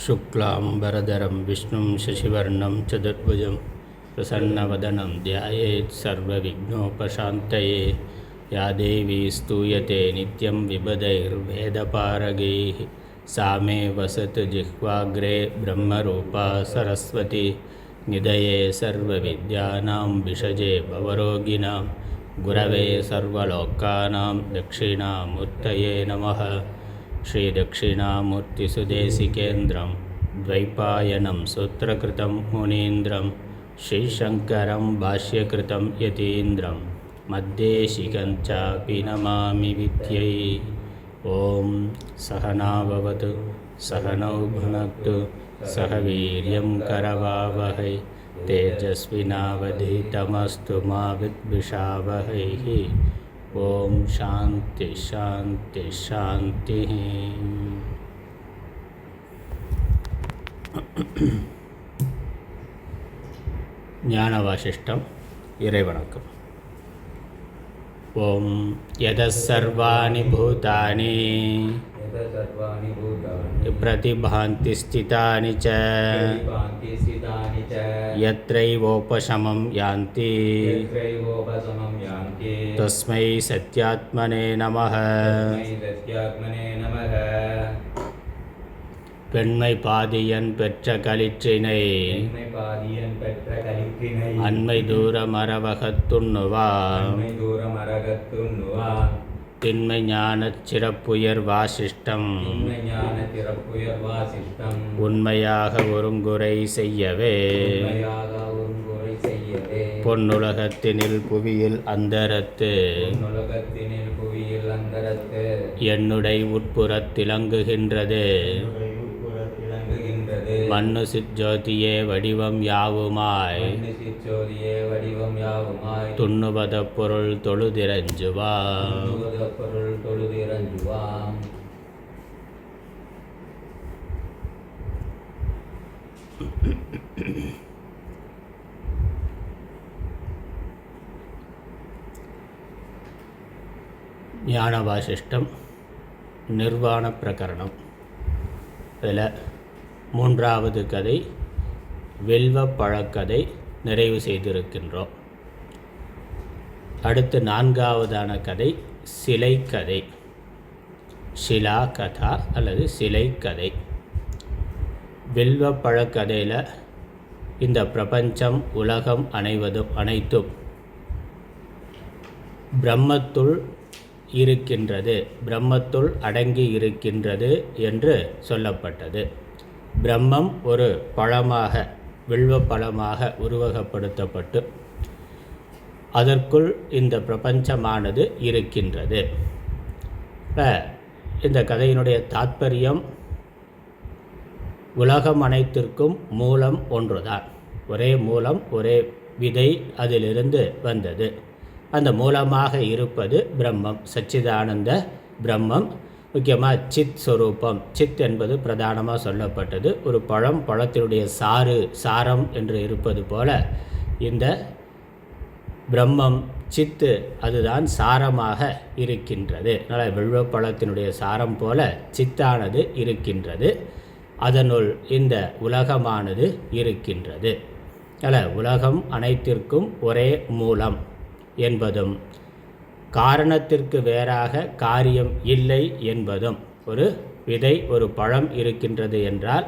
शुक्लाम्बरधरं विष्णुं शशिवर्णं चतुर्भुजं प्रसन्नवदनं ध्यायेत् सर्वविघ्नोपशान्तये। या देवी स्तूयते नित्यं विबुधैर्वेदपारगैः सा मे वसतु जिह्वाग्रे ब्रह्मरूपा सरस्वती। निधये सर्वविद्यानां विषजे भवरोगिणां गुरवे सर्वलोकानां दक्षिणामूर्तये नमः। श्रीदक्षिणामूर्तिसुदेशिकेन्द्रं द्वैपायनं सूत्रकृतं मुनीन्द्रं श्रीशङ्करं भाष्यकृतं यतीन्द्रं मद्देशिकं चापि नमामि विद्यै। ॐ सहना भवतु सहनौ भुनक्तु सह वीर्यं करवावहै तेजस्विनावधीतमस्तु मा विद्विषावहैः। ओम शांति शांति शांति। ஞான வாசிஷ்டம் இறைவணக்கம். ஓம் யதசர்வாணி பூதானி பிரதிபாந்தி ஸ்திதானி ச யத்ரைவோபசமம் யாந்தி தஸ்மை சத்யாத்மனே நமः. பெண்மை பாதியன் பெற்ற களிற்றினை அண்மை தூர மரவகத்துண்ணுவான் திண்மை ஞானச் சிறப்புயர் வாசிஷ்டம் உண்மையாக ஒருங்குறை செய்யவே பொன்னுலகத்தினில் புவியில் அந்தரத்து என்னுடை உட்புறத்திலங்குகின்றது மண்ணு சிற்ஜோதியே வடிவம் யாவுமாய் துண்ணுவத பொருள் தொழுதிரஞ்சுவா. ஞான வாசிஷ்டம் நிர்வாண பிரகரணம். இதில் மூன்றாவது கதை வெல்வ பழக்கதை நிறைவு செய்திருக்கின்றோம். அடுத்து நான்காவதான கதை சிலை கதை, ஷிலா கதா அல்லது சிலை கதை. வெல்வ பழக்கதையில் இந்த பிரபஞ்சம் உலகம் அனைத்தும் பிரம்மத்துள் இருக்கின்றது, பிரம்மத்துள் அடங்கி இருக்கின்றது என்று சொல்லப்பட்டது. பிரம்மம் ஒரு பழமாக, வில்வ பழமாக உருவகப்படுத்தப்பட்டு அதற்குள் இந்த பிரபஞ்சமானது இருக்கின்றது. இந்த கதையினுடைய தாத்பரியம் உலகம் அனைத்திற்கும் மூலம் ஒன்றுதான். ஒரே மூலம், ஒரே விதை அதிலிருந்து வந்தது. அந்த மூலமாக இருப்பது பிரம்மம், சச்சிதானந்த பிரம்மம். முக்கியமாக சித் ஸ்வரூபம், சித் என்பது பிரதானமாக சொல்லப்பட்டது. ஒரு பழத்தினுடைய சாரம் என்று இருப்பது போல இந்த பிரம்மம் சித்து அதுதான் சாரமாக இருக்கின்றது. அதனால் வெள்வப்பழத்தினுடைய சாரம் போல சித்தானது இருக்கின்றது. அதனுள் இந்த உலகமானது இருக்கின்றது. அதனால் உலகம் அனைத்திற்கும் ஒரே மூலம் என்பதும் காரணத்திற்கு வேறாக காரியம் இல்லை என்பதும், ஒரு விதை, ஒரு பழம் இருக்கின்றது என்றால்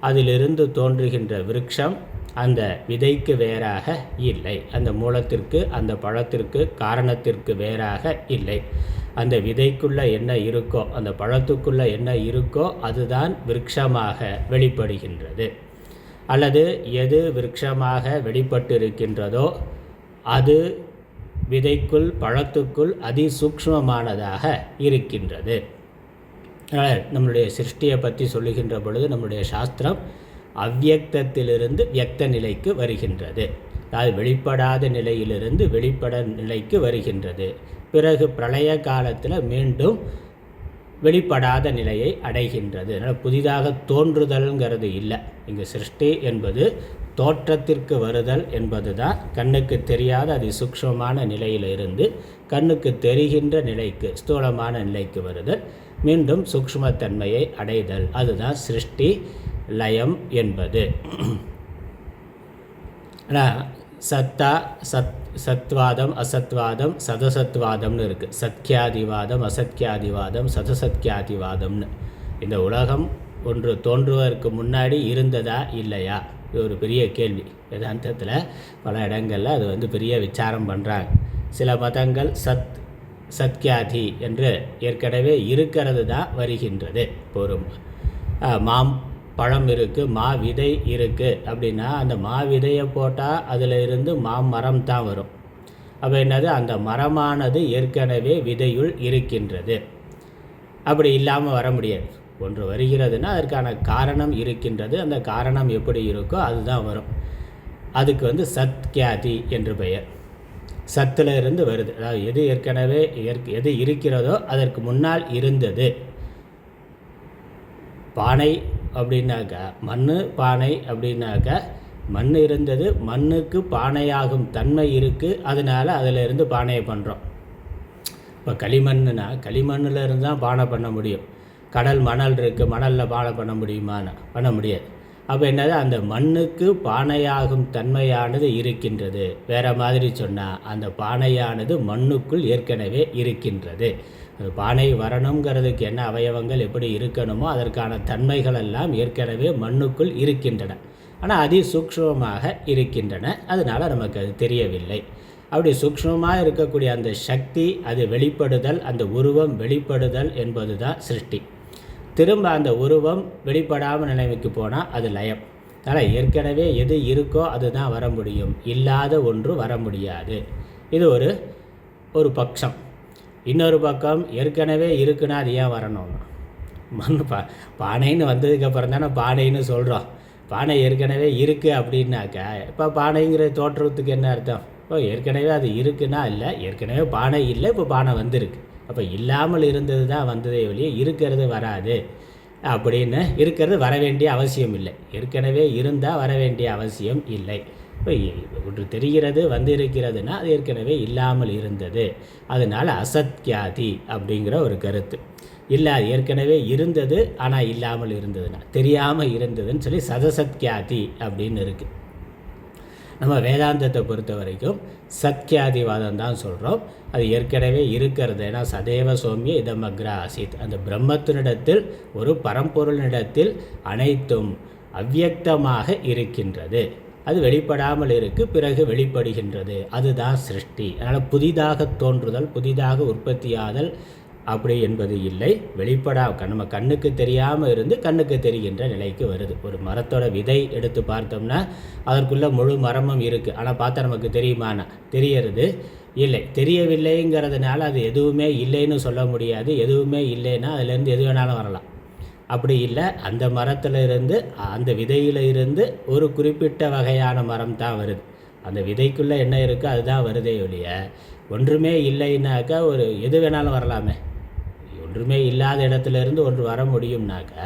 அதிலிருந்து தோன்றுகின்ற விருட்சம் அந்த விதைக்கு வேறாக இல்லை. அந்த மூலத்திற்கு, அந்த பழத்திற்கு, காரணத்திற்கு வேறாக இல்லை. அந்த விதைக்குள்ளே என்ன இருக்கோ, அந்த பழத்துக்குள்ளே என்ன இருக்கோ அதுதான் விருட்சமாக வெளிப்படுகின்றது. அல்லது எது விருட்சமாக வெளிப்பட்டிருக்கின்றதோ அது விதைக்குள், பழத்துக்குள் அதிசூக்ஷ்மமானதாக இருக்கின்றது. நம்முடைய சிருஷ்டியை பற்றி சொல்லுகின்ற பொழுது நம்முடைய சாஸ்திரம் அவ்யக்தத்திலிருந்து வியக்த நிலைக்கு வருகின்றது. அதாவது வெளிப்படாத நிலையிலிருந்து வெளிப்பட நிலைக்கு வருகின்றது. பிறகு பிரளய காலத்தில் மீண்டும் வெளிப்படாத நிலையை அடைகின்றது. அதனால் புதிதாக தோன்றுதல்ங்கிறது இல்லை. இங்கு சிருஷ்டி என்பது தோற்றத்திற்கு வருதல் என்பது தான். கண்ணுக்கு தெரியாத அதிசூக்ஷ்மமான நிலையிலிருந்து கண்ணுக்கு தெரிகின்ற நிலைக்கு, ஸ்தூலமான நிலைக்கு வருதல், மீண்டும் சூக்ஷ்மத்தன்மையை அடைதல், அதுதான் சிருஷ்டி. லயம் என்பது. ஆனால் சத்வாதம் அசத்வாதம் சதசத்வாதம்னு இருக்குது. சத்யாதிவாதம் அசத்யாதிவாதம் சதசத்யாதிவாதம்னு. இந்த உலகம் ஒன்று தோன்றுவதற்கு முன்னாடி இருந்ததா இல்லையா? இது ஒரு பெரிய கேள்வி. வேதாந்தத்தில் பல இடங்களில் அது பெரிய விசாரம் பண்ணுறாங்க. சில மதங்கள் சத்யாதி என்று ஏற்கனவே இருக்கிறது தான் வருகின்றது. இப்போ ஒரு பழம் இருக்குது, மா விதை இருக்குது அப்படின்னா அந்த மா விதையை போட்டால் அதில் இருந்து மாமரம் தான் வரும். அப்போ என்னது, அந்த மரமானது ஏற்கனவே விதையுள் இருக்கின்றது. அப்படி இல்லாமல் வர முடியாது. ஒன்று வருகிறதுனா அதற்கான காரணம் இருக்கின்றது. அந்த காரணம் எப்படி இருக்கோ அதுதான் வரும். அதுக்கு சத்யாதி என்று பெயர். சத்தில் இருந்து வருது. அதாவது எது ஏற்கனவே எது இருக்கிறதோ அதற்கு முன்னால் இருந்தது. பானை அப்படின்னாக்கா மண், பானை அப்படின்னாக்கா மண் இருந்தது, மண்ணுக்கு பானையாகும் தன்மை இருக்குது, அதனால் அதிலிருந்து பானையை பண்ணுறோம். இப்போ களிமண்ணுனா களிமண்ணில் இருந்து தான் பானை பண்ண முடியும். கடல் மணல் இருக்குது, மணலில் பானை பண்ண முடியுமான்னு பண்ண முடியாது. அப்போ என்னது, அந்த மண்ணுக்கு பானையாகும் தன்மையானது இருக்கின்றது. வேறு மாதிரி சொன்னால் அந்த பானையானது மண்ணுக்குள் ஏற்கனவே இருக்கின்றது. அது பானை வரணுங்கிறதுக்கு என்ன அவயவங்கள் எப்படி இருக்கணுமோ அதற்கான தன்மைகள் எல்லாம் ஏற்கனவே மண்ணுக்குள் இருக்கின்றன. ஆனால் அதிசூக்ஷ்மமாக இருக்கின்றன. அதனால் நமக்கு அது தெரியவில்லை. அப்படி சூக்ஷ்மமாக இருக்கக்கூடிய அந்த சக்தி, அது வெளிப்படுதல், அந்த உருவம் வெளிப்படுதல் என்பது தான் சிருஷ்டி. திரும்ப அந்த உருவம் வெளிப்படாமல் நிலைமைக்கு போனால் அது லயம். அதனால் ஏற்கனவே எது இருக்கோ அதுதான் வர முடியும், இல்லாத ஒன்று வர முடியாது. இது ஒரு பட்சம். இன்னொரு பக்கம் ஏற்கனவே இருக்குன்னா அது ஏன் வரணும்னா, மண் பானைன்னு வந்ததுக்கப்புறம் தானே பானைன்னு சொல்கிறோம். பானை ஏற்கனவே இருக்குது அப்படின்னாக்கா இப்போ பானைங்கிற தோற்றத்துக்கு என்ன அர்த்தம்? இப்போ ஏற்கனவே அது இருக்குன்னா இல்லை, ஏற்கனவே பானை இல்லை, இப்போ பானை வந்திருக்கு. அப்போ இல்லாமல் இருந்தது தான் வந்ததே ஒழிய இருக்கிறது வராது அப்படின்னு. இருக்கிறது வர வேண்டிய அவசியம் இல்லை. ஏற்கனவே இருந்தால் வர வேண்டிய அவசியம் இல்லை. இப்போ ஒன்று தெரிகிறது வந்திருக்கிறதுனா அது ஏற்கனவே இல்லாமல் இருந்தது. அதனால் அசத்யாதி அப்படிங்கிற ஒரு கருத்து இல்லை. அது ஏற்கனவே இருந்தது ஆனால் இல்லாமல் இருந்ததுன்னா, தெரியாமல் இருந்ததுன்னு சொல்லி சதசத்யாதி அப்படின்னு இருக்குது. நம்ம வேதாந்தத்தை பொறுத்த வரைக்கும் சத்யாதிவாதம் தான் சொல்கிறோம். அது ஏற்கனவே இருக்கிறது. ஏன்னா சதேவ சௌமிய இதமக்ர ஆசித், அந்த பிரம்மத்தினிடத்தில், ஒரு பரம்பொருளினிடத்தில் அனைத்தும் அவ்வியக்தமாக இருக்கின்றது. அது வெளிப்படாமல் இருக்குது, பிறகு வெளிப்படுகின்றது. அதுதான் சிருஷ்டி. அதனால் புதிதாக தோன்றுதல், புதிதாக உற்பத்தியாதல் அப்படி என்பது இல்லை. நம்ம கண்ணுக்கு தெரியாமல் இருந்து கண்ணுக்கு தெரிகின்ற நிலைக்கு வருது. ஒரு மரத்தோட விதை எடுத்து பார்த்தோம்னா அதற்குள்ளே முழு மரமும் இருக்குது. ஆனால் பார்த்தா நமக்கு தெரியுமானா தெரியறது இல்லை. தெரியவில்லைங்கிறதுனால அது எதுவுமே இல்லைன்னு சொல்ல முடியாது. எதுவுமே இல்லைன்னா அதுலேருந்து எது வேணாலும் வரலாம். அப்படி இல்லை, அந்த மரத்தில் இருந்து, அந்த விதையில் இருந்து ஒரு குறிப்பிட்ட வகையான மரம் தான் வருது. அந்த விதைக்குள்ளே என்ன இருக்கோ அதுதான் வருதே ஒழிய ஒன்றுமே இல்லைன்னாக்கா எது வேணாலும் வரலாமே. ஒன்றுமே இல்லாத இடத்துல இருந்து ஒன்று வர முடியும்னாக்கா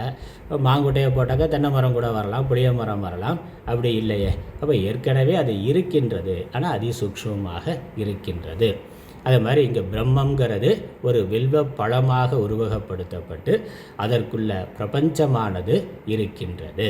மாங்குட்டையை போட்டாக்கா தென்னை மரம் கூட வரலாம், புளிய மரம் வரலாம். அப்படி இல்லையே. அப்போ ஏற்கனவே அது இருக்கின்றது, ஆனால் அதிசூக்ஷ்மமாக இருக்கின்றது. அதே மாதிரி இங்கே பிரம்மங்கிறது ஒரு வில்வ பழமாக உருவகப்படுத்தப்பட்டு அதற்குள்ள பிரபஞ்சமானது இருக்கின்றது.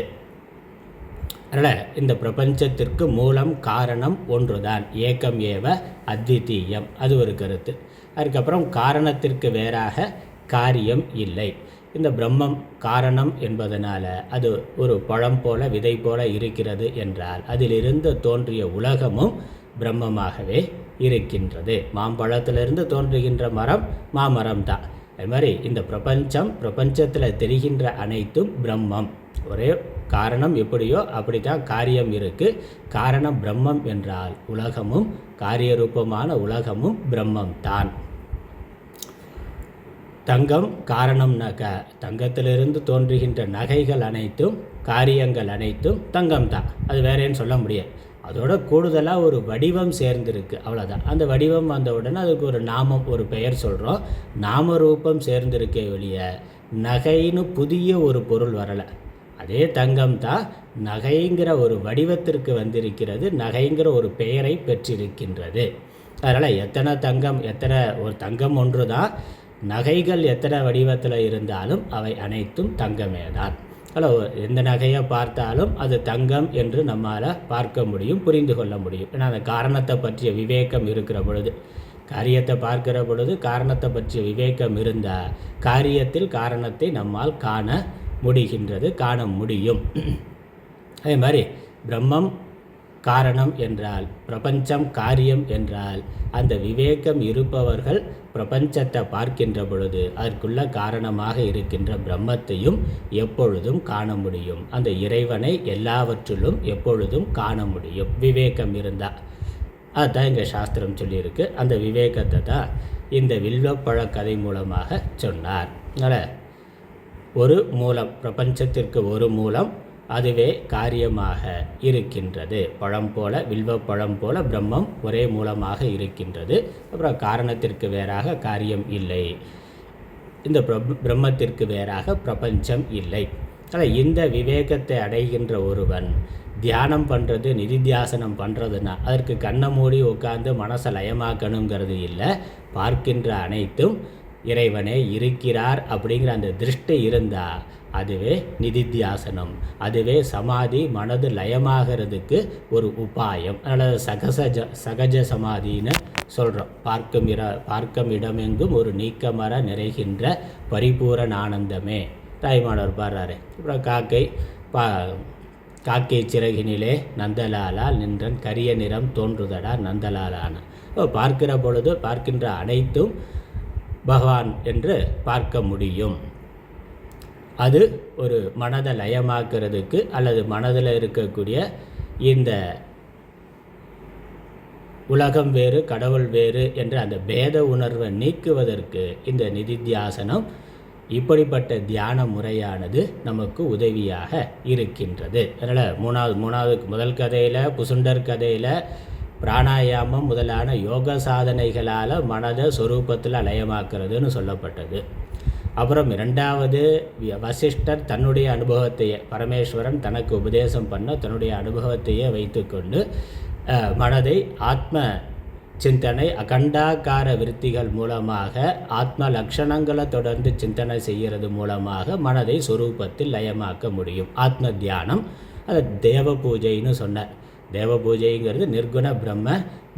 அதனால் இந்த பிரபஞ்சத்திற்கு மூலம் காரணம் ஒன்றுதான், ஏகம் ஏவ அத்விதீயம். அது ஒரு கருத்து. அதுக்கப்புறம் காரணத்திற்கு வேறாக காரியம் இல்லை. இந்த பிரம்மம் காரணம் என்பதனால் அது ஒரு பழம் போல, விதை போல இருக்கிறது என்றால் அதிலிருந்து தோன்றிய உலகமும் பிரம்மமாகவே இருக்கின்றது. மாம்பழத்திலிருந்து தோன்றுகின்ற மரம் மாமரம் தான். அது மாதிரி இந்த பிரபஞ்சத்தில் தெரிகின்ற அனைத்தும் பிரம்மம். ஒரே காரணம் எப்படியோ அப்படி தான் காரியம் இருக்குது. காரணம் பிரம்மம் என்றால் உலகமும், காரியரூபமான உலகமும் பிரம்மம் தான். தங்கம் காரணம்னாக்கா தங்கத்திலிருந்து தோன்றுகின்ற நகைகள் அனைத்தும், காரியங்கள் அனைத்தும் தங்கம் தான். அது வேறேன்னு சொல்ல முடியாது. அதோட கூடுதலாக ஒரு வடிவம் சேர்ந்துருக்கு, அவ்வளோதான். அந்த வடிவம் வந்த உடனே அதுக்கு ஒரு நாமம், ஒரு பெயர் சொல்கிறோம். நாமரூபம் சேர்ந்திருக்கே ஒழிய நகைன்னு புதிய ஒரு பொருள் வரலை. அதே தங்கம் தான் நகைங்கிற ஒரு வடிவத்திற்கு வந்திருக்கிறது, நகைங்கிற ஒரு பெயரை பெற்றிருக்கின்றது. அதனால் ஒரு தங்கம் ஒன்று தான். நகைகள் எத்தனை வடிவத்தில் இருந்தாலும் அவை அனைத்தும் தங்கமே தான். அதில் எந்த நகையை பார்த்தாலும் அது தங்கம் என்று நம்மால் பார்க்க முடியும், புரிந்து கொள்ள முடியும். ஏன்னா அந்த காரணத்தை பற்றிய விவேகம் இருக்கிற பொழுது, காரியத்தை பார்க்கிற பொழுது காரணத்தை பற்றிய விவேகம் இருந்தால் காரியத்தில் காரணத்தை நம்மால் காண முடிகின்றது, காண முடியும். அதே மாதிரி பிரம்மம் காரணம் என்றால், பிரபஞ்சம் காரியம் என்றால், அந்த விவேகம் இருப்பவர்கள் பிரபஞ்சத்தை பார்க்கின்ற பொழுது அதற்குள்ள காரணமாக இருக்கின்ற பிரம்மத்தையும் எப்பொழுதும் காண முடியும். அந்த இறைவனை எல்லாவற்றிலும் எப்பொழுதும் காண முடியும் விவேகம் இருந்தால். அதுதான் இங்கே சாஸ்திரம் சொல்லியிருக்கு. அந்த விவேகத்தை தான் இந்த வில்வப்பழ கதை மூலமாக சொன்னார். அதனால் ஒரு மூலம், பிரபஞ்சத்திற்கு ஒரு மூலம், அதுவே காரியமாக இருக்கின்றது. பழம் போல, வில்வப்பழம் போல பிரம்மம் ஒரே மூலமாக இருக்கின்றது. அப்புறம் காரணத்திற்கு வேறாக காரியம் இல்லை, இந்த பிரம்மத்திற்கு வேறாக பிரபஞ்சம் இல்லை. ஆனால் இந்த விவேகத்தை அடைகின்ற ஒருவன் தியானம் பண்ணுறது, நிதித்தியாசனம் பண்ணுறதுன்னா அதற்கு கண்ணை மூடி உட்காந்து மனசை லயமாக்கணுங்கிறது இல்லை. பார்க்கின்ற அனைத்தும் இறைவனே இருக்கிறார் அப்படிங்கிற அந்த திருஷ்டி இருந்தால் அதுவே நிதித்தியாசனம், அதுவே சமாதி, மனது லயமாகிறதுக்கு ஒரு உபாயம். அதனால் சகஜ சமாதின்னு சொல்கிறோம். பார்க்கும் இடமெங்கும் ஒரு நீக்கமர நிறைகின்ற பரிபூரண ஆனந்தமே தாய்மானவர் பாடுறாரு. அப்புறம் காக்கை சிறகினிலே நந்தலாலால் நின்றன் கரிய நிறம் தோன்றுதடா நந்தலாலான. பார்க்கிற பொழுது பார்க்கின்ற அனைத்தும் பகவான் என்று பார்க்க முடியும். அது ஒரு மனதை லயமாக்குறதுக்கு அல்லது மனதில் இருக்கக்கூடிய இந்த உலகம் வேறு கடவுள் வேறு என்ற அந்த பேத உணர்வை நீக்குவதற்கு இந்த நிதித்தியாசனம், இப்படிப்பட்ட தியான முறையானது நமக்கு உதவியாக இருக்கின்றது. அதனால் முதல் கதையில், புசுண்டர் கதையில் பிராணாயாமம் முதலான யோக சாதனைகளால் மனதை சொரூபத்தில் லயமாக்குறதுன்னு சொல்லப்பட்டது. அப்புறம் இரண்டாவது வசிஷ்டர் தன்னுடைய அனுபவத்தையே, பரமேஸ்வரன் தனக்கு உபதேசம் பண்ண தன்னுடைய அனுபவத்தையே வைத்துக்கொண்டு மனதை ஆத்ம சிந்தனை அகண்டாக்கார விருத்திகள் மூலமாக ஆத்ம லக்ஷணங்களை தொடர்ந்து சிந்தனை செய்கிறது மூலமாக மனதை சொரூபத்தில் லயமாக்க முடியும். ஆத்ம தியானம், அது தேவ பூஜைன்னு சொன்னார். தேவ பூஜைங்கிறது நிர்குண பிரம்ம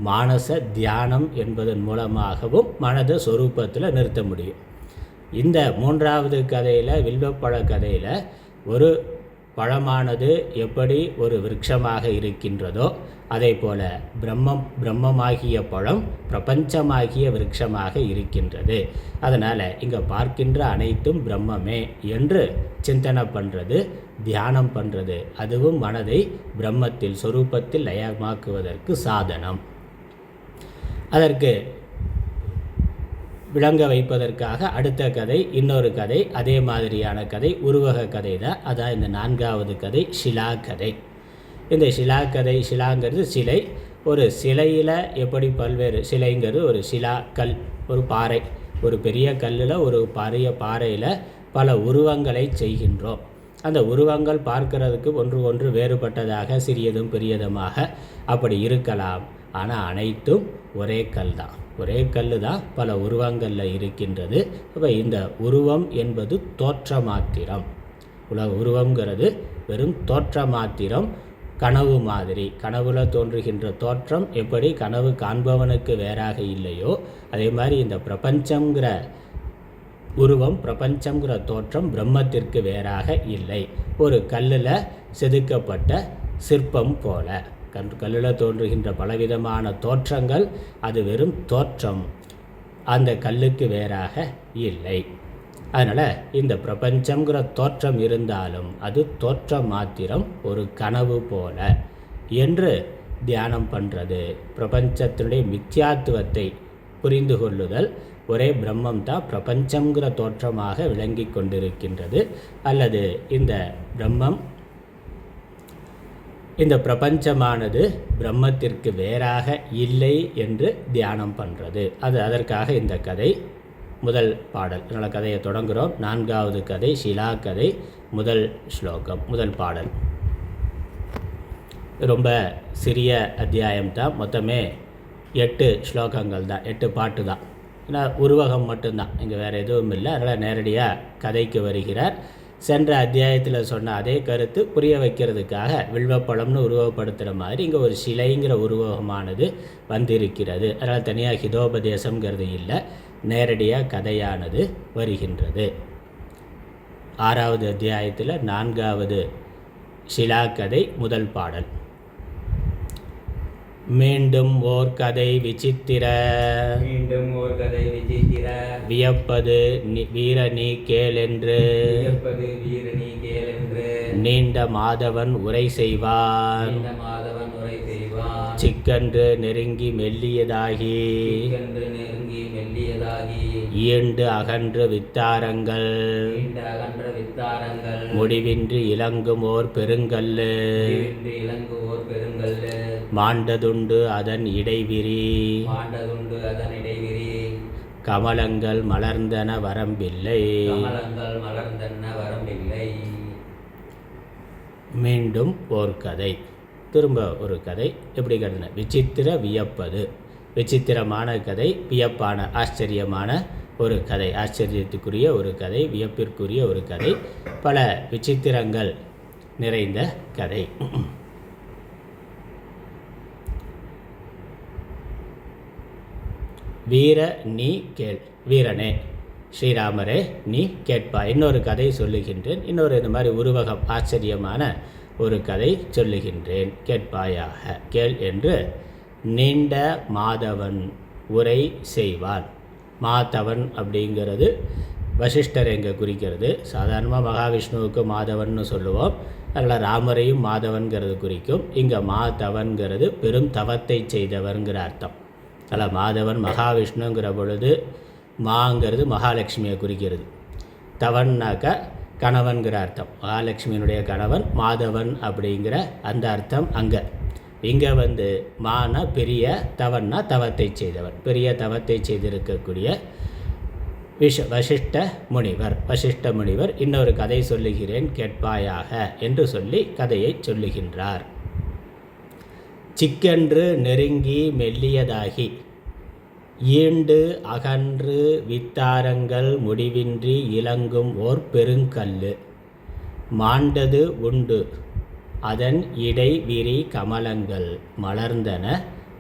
மானச தியானம் என்பதன் மூலமாகவும் மனதை சொரூபத்தில் நிறுத்த முடியும். இந்த மூன்றாவது கதையில், வில்வப்பழ கதையில், ஒரு பழமானது எப்படி ஒரு விருட்சமாக இருக்கின்றதோ அதே போல் பிரம்மமாகிய பழம் பிரபஞ்சமாகிய விருட்சமாக இருக்கின்றது. அதனால் இங்கே பார்க்கின்ற அனைத்தும் பிரம்மமே என்று சிந்தனை பண்ணுறது, தியானம் பண்ணுறது, அதுவும் மனதை பிரம்மத்தில் சொரூபத்தில் லயமாக்குவதற்கு சாதனம். அதற்கு விளங்க வைப்பதற்காக அடுத்த கதை, இன்னொரு கதை, அதே மாதிரியான கதை, உருவக கதை தான். அதான் இந்த நான்காவது கதை, ஷிலா கதை. இந்த ஷிலா கதை, ஷிலாங்கிறது சிலை. ஒரு சிலையில் எப்படி பல்வேறு, சிலைங்கிறது ஒரு ஷிலா கல், ஒரு பாறை, ஒரு பெரிய கல்லில் ஒரு பெரிய பாறையில் பல உருவங்களை செய்கின்றோம். அந்த உருவங்கள் பார்க்கறதுக்கு ஒன்று வேறுபட்டதாக, சிறியதும் பெரியதுமாக அப்படி இருக்கலாம். ஆனால் அனைத்தும் ஒரே கல் தான், ஒரே கல் தான் பல உருவங்களில் இருக்கின்றது. அப்போ இந்த உருவம் என்பது தோற்ற மாத்திரம். உருவங்கிறது வெறும் தோற்ற மாத்திரம், கனவு மாதிரி. கனவுல தோன்றுகின்ற தோற்றம் எப்படி கனவு காண்பவனுக்கு வேறாக இல்லையோ அதே மாதிரி இந்த பிரபஞ்சங்கிற உருவம், பிரபஞ்சங்கிற தோற்றம் பிரம்மத்திற்கு வேறாக இல்லை. ஒரு கல்லில் செதுக்கப்பட்ட சிற்பம் போல கல்லில் தோன்றுகின்ற பலவிதமான தோற்றங்கள், அது வெறும் தோற்றம், அந்த கல்லுக்கு வேறாக இல்லை. அதனால் இந்த பிரபஞ்சங்கிற தோற்றம் இருந்தாலும் அது தோற்றம் மாத்திரம், ஒரு கனவு போல என்று தியானம் பண்ணுறது. பிரபஞ்சத்தினுடைய மித்யாத்துவத்தை புரிந்து கொள்ளுதல், ஒரே பிரம்மம் தான் பிரபஞ்சங்கிற தோற்றமாக விளங்கி கொண்டிருக்கின்றது, அல்லது இந்த பிரம்மம், இந்த பிரபஞ்சமானது பிரம்மத்திற்கு வேறாக இல்லை என்று தியானம் பண்ணுறது. அதற்காக இந்த கதை முதல் பாடல். அதனால் கதையை தொடங்குகிறோம். நான்காவது கதை ஷிலா கதை, முதல் ஸ்லோகம், முதல் பாடல். ரொம்ப சிறிய அத்தியாயம்தான், மொத்தமே 8 ஸ்லோகங்கள் தான், 8 பாட்டு தான். ஏன்னா உருவகம் மட்டும்தான், இங்கே வேறு எதுவும் இல்லை. அதனால் நேரடியாக கதைக்கு வருகிறார். சென்ற அத்தியாயத்தில் சொன்ன அதே கருத்து புரிய வைக்கிறதுக்காக வில்வப்பழம்னு உருவப்படுத்துகிற மாதிரி இங்கே ஒரு சிலைங்கிற உருவகமானது வந்திருக்கிறது. அதனால் தனியாக ஹிதோபதேசங்கிறது இல்லை, நேரடியாக கதையானது வருகின்றது. 6வது அத்தியாயத்தில் 4வது ஷிலாக்கதை முதல் பாடல். மீண்டும் ஓர் கதை விசித்திர வியப்பது வீரனி கேளென்று நீண்ட மாதவன் உரை செய்வான் சிக்கன்று நெருங்கி மெல்லியதாகி ஈண்டு அகன்று வித்தாரங்கள் முடிவின்றி இலங்கும் ஓர் பெருங்கல்லு மாண்டதுண்டு அதன் இடைவிரி கமலங்கள் மலர்ந்தன வரம்பில்லை. மீண்டும் ஓர் கதை, திரும்ப ஒரு கதை. எப்படி கதை? விசித்திர வியப்பது, விசித்திரமான கதை, வியப்பான ஆச்சரியமான ஒரு கதை, ஆச்சரியத்துக்குரிய ஒரு கதை, வியப்பிற்குரிய ஒரு கதை, பல விசித்திரங்கள் நிறைந்த கதை. வீர நீ கேள், வீரனே ஸ்ரீராமரே நீ கேட்பா. இன்னொரு கதை சொல்லுகின்றேன், இன்னொரு இந்த மாதிரி உருவகம் ஆச்சரியமான ஒரு கதை சொல்லுகின்றேன், கேட்பாயாக கேள் என்று நீண்ட மாதவன் உரை செய்வான். மாதவன் அப்படிங்கிறது வசிஷ்டர் எங்கே குறிக்கிறது. சாதாரணமாக மகாவிஷ்ணுவுக்கு மாதவன்னு சொல்லுவோம், அதில் ராமரையும் மாதவன்கிறது குறிக்கும். இங்கே மாதவன்கிறது பெரும் தவத்தை செய்தவர்ங்கிற அர்த்தம். அதில் மாதவன் மகாவிஷ்ணுங்கிற பொழுது மாங்கிறது மகாலட்சுமியை குறிக்கிறது, தவன்னாக்கா கணவன்கிற அர்த்தம். மகாலட்சுமியினுடைய கணவன் மாதவன் அப்படிங்கிற அந்த அர்த்தம் அங்கே. இங்கே மானா பெரிய, தவன்னா தவத்தை செய்தவன், பெரிய தவத்தை செய்திருக்கக்கூடிய வசிஷ்ட முனிவர். வசிஷ்ட முனிவர் இன்னொரு கதை சொல்லுகிறேன் கேட்பாயாக என்று சொல்லி கதையை சொல்லுகின்றார். சிக்கென்று நெருங்கி மெல்லியதாகி ஈண்டு அகன்று வித்தாரங்கள் முடிவின்றி இலங்கும் ஓர் பெருங்கல்லு மாண்டது உண்டு அதன் இடை விரி கமலங்கள் மலர்ந்தன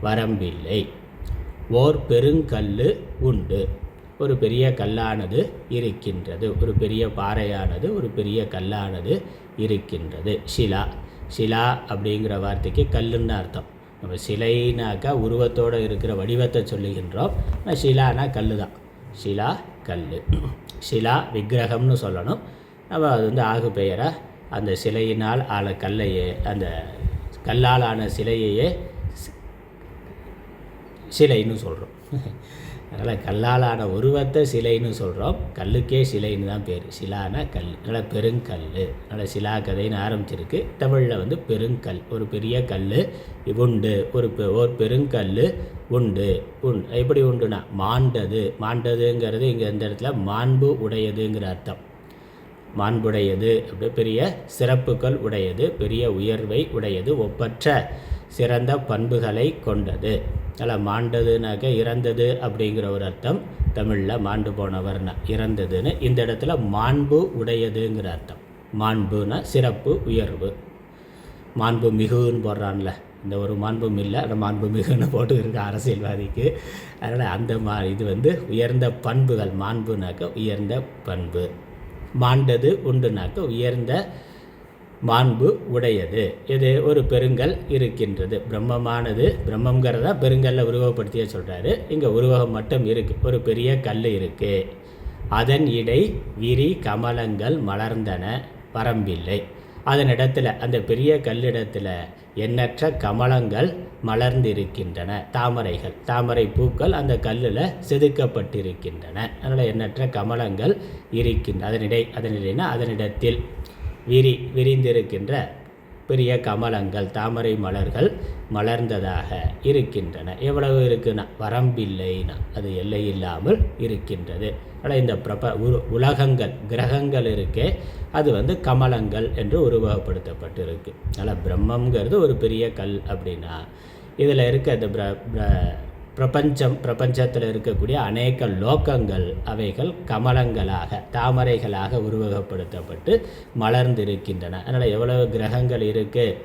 வரம்பில்லை. ஓர் பெருங்கல்லு உண்டு, ஒரு பெரிய கல்லானது இருக்கின்றது, ஒரு பெரிய பாறையானது, ஒரு பெரிய கல்லானது இருக்கின்றது. ஷிலா, ஷிலா அப்படிங்கிற வார்த்தைக்கு கல்லுன்னு அர்த்தம். நம்ம சிலைனாக்கா உருவத்தோடு இருக்கிற வடிவத்தை சொல்லுகின்றோம், ஷிலானா கல் தான். ஷிலா கல், ஷிலா விக்கிரகம்னு சொல்லணும். நம்ம அது ஆகு பெயராக அந்த சிலையினால் ஆன கல்லையே, அந்த கல்லால் ஆன சிலையையே சிலைன்னு சொல்கிறோம். அதனால் கல்லாலான உருவத்தை சிலைன்னு சொல்கிறோம், கல்லுக்கே சிலைன்னு தான் பேர். சிலானா கல், அதனால் பெருங்கல். அதனால் சிலா கதைன்னு ஆரம்பிச்சிருக்கு. தமிழில் பெருங்கல், ஒரு பெரிய கல் உண்டு, ஒரு பெருங்கல் உண்டு. எப்படி உண்டுனா மாண்டது, மாண்டதுங்கிறது இங்கே இந்த இடத்துல மாண்பு உடையதுங்கிற அர்த்தம். மாண்புடையது அப்படி பெரிய சிறப்புகள் உடையது, பெரிய உயர்வை உடையது, ஒப்பற்ற சிறந்த பண்புகளை கொண்டது. அதில் மாண்டதுனாக்க இறந்தது அப்படிங்கிற ஒரு அர்த்தம். தமிழில் மாண்டு போனவர்னா இறந்ததுன்னு, இந்த இடத்துல மாண்பு உடையதுங்கிற அர்த்தம். மாண்புனா சிறப்பு உயர்வு. மாண்பு மிகுன்னு போடுறான்ல, இந்த ஒரு மாண்பும் இல்லை, அந்த மாண்பு மிகுன்னு போட்டு இருக்க அரசியல்வாதிக்கு. அதனால் அந்த இது உயர்ந்த பண்புகள். மாண்புனாக்க உயர்ந்த பண்பு, மாண்டது உண்டுனாக்க உயர்ந்த மாண்பு உடையது. இது ஒரு பெருங்கல் இருக்கின்றது. பிரம்மமானது, பிரம்மங்கிறதா பெருங்கல்ல உருவப்படுத்திய சொல்கிறாரு. இங்கே உருவகம் மட்டும் இருக்குது, ஒரு பெரிய கல் இருக்குது. அதன் இடை விரி கமலங்கள் மலர்ந்தன வரம்பில்லை. அதனிடத்தில், அந்த பெரிய கல்லிடத்தில் எண்ணற்ற கமலங்கள் மலர்ந்திருக்கின்றன. தாமரைகள், தாமரை பூக்கள் அந்த கல்லில் செதுக்கப்பட்டிருக்கின்றன. அதனால் எண்ணற்ற கமலங்கள் இருக்கின்றன. அதனிடைனா அதனிடத்தில் விரிந்திருக்கின்ற பெரிய கமலங்கள், தாமரை மலர்கள் மலர்ந்ததாக இருக்கின்றன. எவ்வளவு இருக்குன்னா வரம்பில்லைனா அது எல்லை இல்லாமல் இருக்கின்றது. ஆனால் இந்த உலகங்கள், கிரகங்கள் இருக்கே, அது கமலங்கள் என்று உருவகப்படுத்தப்பட்டிருக்கு. அதனால் பிரம்மங்கிறது ஒரு பெரிய கல் அப்படின்னா, இதில் இருக்க இந்த பிரபஞ்சத்தில் இருக்கக்கூடிய அநேக லோகங்கள் அவைகள் கமலங்களாக தாமரைகளாக உருவகப்படுத்தப்பட்டு மலர்ந்திருக்கின்றன. அதனால் எவ்வளவு கிரகங்கள் இருக்குது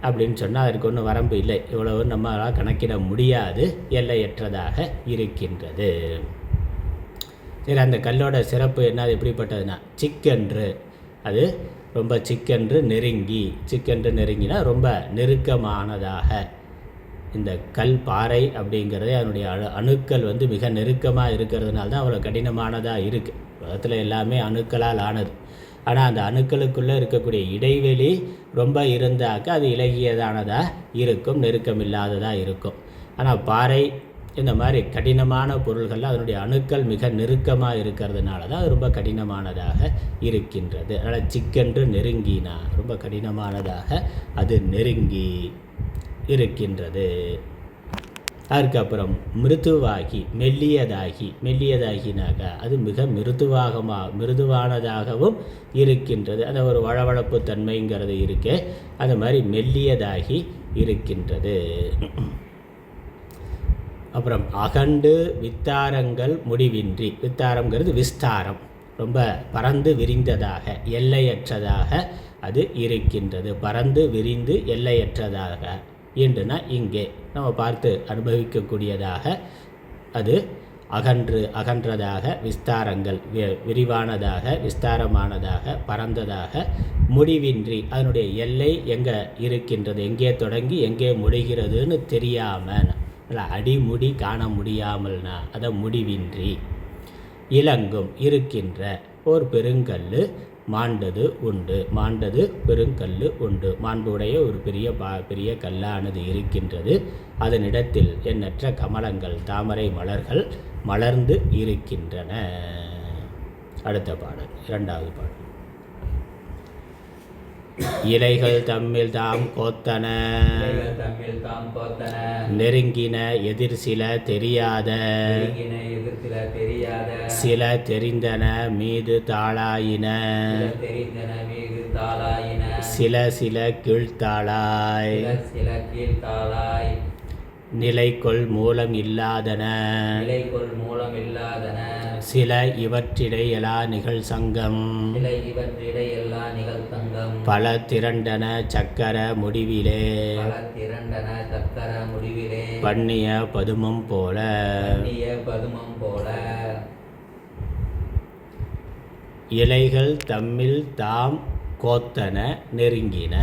அப்படின்னு சொன்னால் அதற்கு ஒன்றும் வரம்பு இல்லை. இவ்வளவு நம்மளால் கணக்கிட முடியாது, எல்லையற்றதாக இருக்கின்றது. சரி, அந்த கல்லோட சிறப்பு என்ன, அது எப்படிப்பட்டதுன்னா சிக்கென்று, அது ரொம்ப சிக்கென்று நெருங்கினா ரொம்ப நெருக்கமானதாக. இந்த கல் பாறை அப்படிங்கிறதே அதனுடைய அணுக்கள் மிக நெருக்கமாக இருக்கிறதுனால தான் அவ்வளோ கடினமானதாக இருக்குது. உலகத்தில் எல்லாமே அணுக்களால் ஆனது. ஆனால் அந்த அணுக்களுக்குள்ளே இருக்கக்கூடிய இடைவெளி ரொம்ப இருந்தாக்க அது இலகியதானதாக இருக்கும், நெருக்கமில்லாததாக இருக்கும். ஆனால் பாறை இந்த மாதிரி கடினமான பொருள்களில் அதனுடைய அணுக்கள் மிக நெருக்கமாக இருக்கிறதுனால தான் அது ரொம்ப கடினமானதாக இருக்கின்றது. அதனால் சிக்கென்று நெருங்கினா ரொம்ப கடினமானதாக அது நெருங்கி இருக்கின்றது. அதுக்கப்புறம் மெல்லியதாகினாக்க அது மிக மிருதுவானதாகவும் இருக்கின்றது. அந்த ஒரு வழவழப்பு தன்மைங்கிறது இருக்கே, அது மாதிரி மெல்லியதாகி இருக்கின்றது. அப்புறம் அகண்டு வித்தாரங்கள் முடிவின்றி, வித்தாரங்கிறது விஸ்தாரம், ரொம்ப பறந்து விரிந்ததாக எல்லையற்றதாக அது இருக்கின்றது. பறந்து விரிந்து எல்லையற்றதாக என்றுனா இங்கே நம்ம பார்த்து அனுபவிக்கக்கூடியதாக அது அகன்றதாக, விஸ்தாரங்கள் விரிவானதாக, விஸ்தாரமானதாக, பறந்ததாக, முடிவின்றி, அதனுடைய எல்லை எங்கே இருக்கின்றது, எங்கே தொடங்கி எங்கே முடிகிறதுன்னு தெரியாமல், அடிமுடி காண முடியாமல்னா அதை முடிவின்றி. இலங்கும் இருக்கின்ற ஓர் பெருங்கல் மாண்டது பெருங்கல் உண்டு. மாண்புடைய ஒரு பெரிய கல்லானது இருக்கின்றது. அதனிடத்தில் எண்ணற்ற கமலங்கள் தாமரை மலர்கள் மலர்ந்து இருக்கின்றன. அடுத்த பாடல், 2வது பாடல். இலைகள் தம்மில் தாம் கோத்தன நெருங்கின எதிர் சில தெரியாத சில தெரிந்தன மீது தாளாயின சில கீழ்த்தாளாய் நிலைகொள் மூலம் இல்லாதன சில இவற்றிடை எல்லா நிகழ் சங்கம் பல திரண்டன சக்கர முடிவிலே பண்ணிய பதுமம் போல. இலைகள் தம்மில் தாம் கோத்தன நெருங்கின.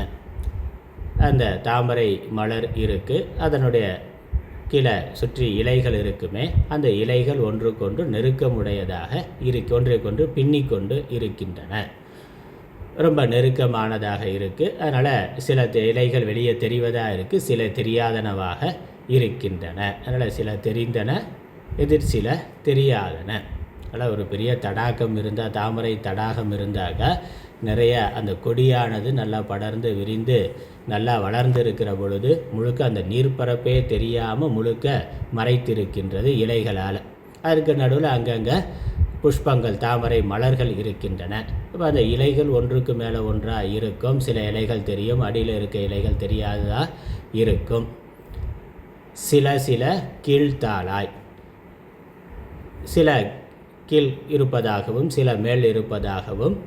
அந்த தாமரை மலர் இருக்குது, அதனுடைய கீழே சுற்றி இலைகள் இருக்குமே, அந்த இலைகள் ஒன்றுக்கொன்று நெருக்கமுடையதாக ஒன்றைக்கொன்று பின்னிக்கொண்டு இருக்கின்றன. ரொம்ப நெருக்கமானதாக இருக்குது. அதனால் சில இலைகள் வெளியே தெரிவதாக இருக்குது, சில தெரியாதனவாக இருக்கின்றன. அதனால் சில தெரிந்தன, எதிர் சில தெரியாதன. அதனால் ஒரு பெரிய தடாகம் இருந்தால், தாமரை தடாகம் இருந்தாக்க நிறைய அந்த கொடியானது நல்லா படர்ந்து விரிந்து நல்லா வளர்ந்து இருக்கிற பொழுது முழுக்க அந்த நீர்ப்பரப்பே தெரியாமல் முழுக்க மறைத்திருக்கின்றது இலைகளால். அதற்கு நடுவில் அங்கங்கே புஷ்பங்கள் தாமரை மலர்கள் இருக்கின்றன. இப்போ அந்த இலைகள் ஒன்றுக்கு மேலே ஒன்றாக இருக்கும். சில இலைகள் தெரியும், அடியில் இருக்க இலைகள் தெரியாததாக இருக்கும். சில கீழ்த்தாளாய், சில கீழ் இருப்பதாகவும் சில மேல் இருப்பதாகவும்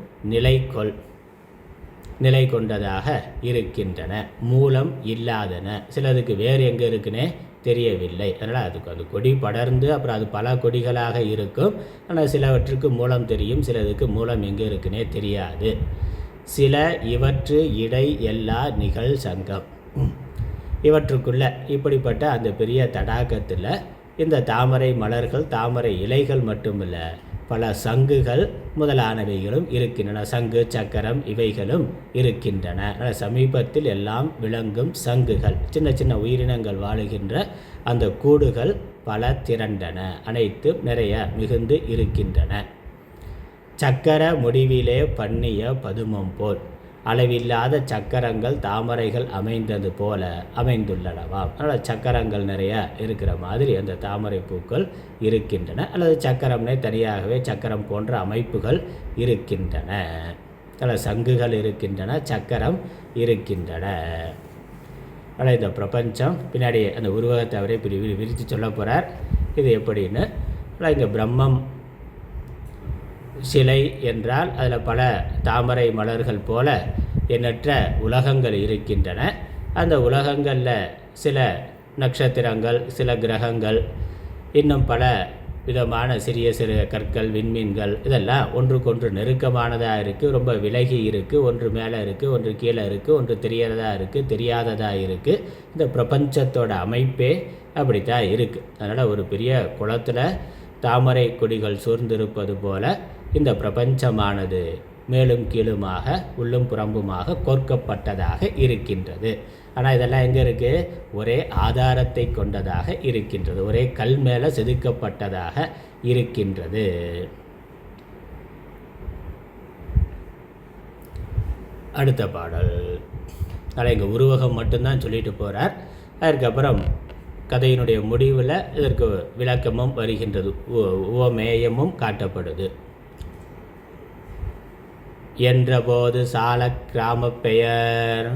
நிலை கொண்டதாக இருக்கின்றன. மூலம் இல்லாதன, சிலதுக்கு வேறு எங்கே இருக்குன்னே தெரியவில்லை. அதனால் அது கொடி படர்ந்து அப்புறம் அது பல கொடிகளாக இருக்கும். ஆனால் சிலவற்றுக்கு மூலம் தெரியும், சிலதுக்கு மூலம் எங்கே இருக்குன்னே தெரியாது. சில இவற்று இடை எல்லா நிகழ் சங்கம். இவற்றுக்குள்ள இப்படிப்பட்ட அந்த பெரிய தடாகத்தில் இந்த தாமரை மலர்கள் தாமரை இலைகள் மட்டுமில்ல, பல சங்குகள் முதலானவைகளும் இருக்கின்றன. சங்கு சக்கரம் இவைகளும் இருக்கின்றன. சமீபத்தில் எல்லாம் விளங்கும் சங்குகள், சின்ன சின்ன உயிரினங்கள் வாழுகின்ற அந்த கூடுகள் பல திரண்டன, அனைத்தும் நிறைய மிகுந்து இருக்கின்றன. சக்கர முடிவிலே பண்ணிய பதுமம் போல், அளவில்லாத சக்கரங்கள் தாமரைகள் அமைந்தது போல அமைந்துள்ளனவாம். அதனால் சக்கரங்கள் நிறைய இருக்கிற மாதிரி அந்த தாமரை பூக்கள் இருக்கின்றன. அல்லது சக்கரம்னே தனியாகவே சக்கரம் போன்ற அமைப்புகள் இருக்கின்றன. அதில் சங்குகள் இருக்கின்றன, சக்கரம் இருக்கின்றன. ஆனால் இந்த பிரபஞ்சம் பின்னாடி அந்த உருவகத்தை அவரே விரித்து சொல்ல போகிறார். இது எப்படின்னு, ஆனால் இங்கே பிரம்மம் சிலை என்றால் அதில் பல தாமரை மலர்கள் போல எண்ணற்ற உலகங்கள் இருக்கின்றன. அந்த உலகங்களில் சில நட்சத்திரங்கள், சில கிரகங்கள், இன்னும் பல விதமான சிறிய சிறிய கற்கள், விண்மீன்கள், இதெல்லாம் ஒன்றுக்கொன்று நெருக்கமானதாக இருக்குது, ரொம்ப விலகி இருக்குது. ஒன்று மேலே இருக்குது, ஒன்று கீழே இருக்குது, ஒன்று தெரியறதா இருக்குது, தெரியாததாக இருக்குது. இந்த பிரபஞ்சத்தோட அமைப்பே அப்படித்தான் இருக்குது. அதனால் ஒரு பெரிய குளத்தில் தாமரை கொடிகள் சூழ்ந்திருப்பது போல இந்த பிரபஞ்சமானது மேலும் கீழுமாக உள்ளும் புறம்புமாக கோர்க்கப்பட்டதாக இருக்கின்றது. ஆனால் இதெல்லாம் எங்கே இருக்குது? ஒரே ஆதாரத்தை கொண்டதாக இருக்கின்றது, ஒரே கல் மேலே செதுக்கப்பட்டதாக இருக்கின்றது. அடுத்த பாடல். அதனால் இங்கே உருவகம் மட்டும்தான் சொல்லிட்டு போகிறார். அதுக்கப்புறம் கதையினுடைய முடிவில் இதற்கு விளக்கமும் வருகின்றது, உவமேயமும் காட்டப்படுது. என்றபோது சால கிராம பெயர்,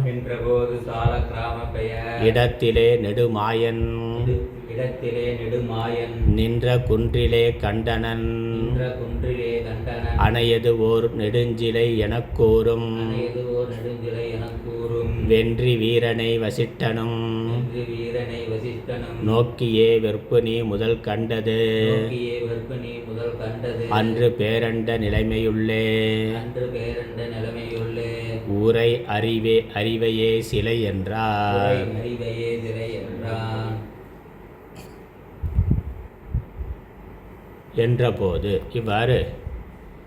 இடத்திலே நெடுமாயன், நின்ற குன்றிலே கண்டனன், அணையது ஓர் நெடுஞ்சிலை எனக் கூறும், வென்றி வீரனை வசிட்டனும், நோக்கியே வெற்புனி முதல் கண்டது, அன்று பேரண்ட நிலைமையுள்ளே, ஊரை அறிவையே சிலை என்றார். என்றபோது இவ்வாறு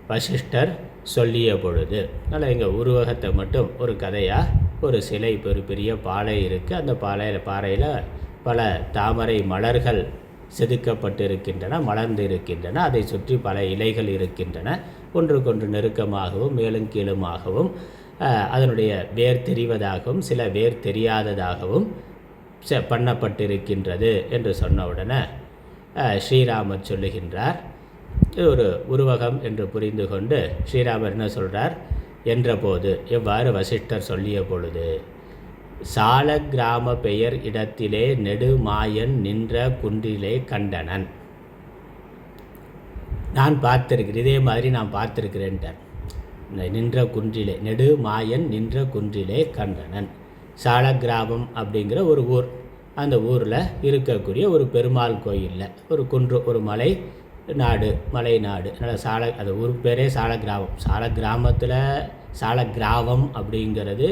வசிஷ்டர் சொல்லிய பொழுது, அதனால் எங்கள் உருவகத்தை மட்டும் ஒரு கதையாக, ஒரு சிலை, ஒரு பெரிய பாறை இருக்குது. அந்த பாறையில் பல தாமரை மலர்கள் செதுக்கப்பட்டு இருக்கின்றன, மலர்ந்து இருக்கின்றன. அதை சுற்றி பல இலைகள் இருக்கின்றன. ஒன்றுக்கொன்று நெருக்கமாகவும் மேலும் கீழுமாகவும் அதனுடைய வேர் தெரிவதாகவும் சில வேர் தெரியாததாகவும் பண்ணப்பட்டிருக்கின்றது என்று சொன்ன உடனே ஸ்ரீராமர் சொல்லுகின்றார். இது ஒரு உருவகம் என்று புரிந்து கொண்டு ஸ்ரீராமர் என்ன சொல்கிறார்? என்றபோது எவ்வாறு வசிஷ்டர் சொல்லிய பொழுது, சால கிராம பெயர் இடத்திலே நெடுமாயன் நின்ற குன்றிலே கண்டனன். நான் பார்த்திருக்கிறேன், இதே மாதிரி நான் பார்த்துருக்கிறேன்ட்டார். நின்ற குன்றிலே, நெடுமாயன் நின்ற குன்றிலே கண்டனன். சால கிராமம் அப்படிங்கிற ஒரு ஊர். அந்த ஊரில் இருக்கக்கூடிய ஒரு பெருமாள் கோயிலில் ஒரு குன்று, ஒரு மலை நாடு, மலை நாடு. அதனால் அது ஊர் பேரே சால கிராமம். சால கிராமத்தில் சால கிராமம் அப்படிங்கிறது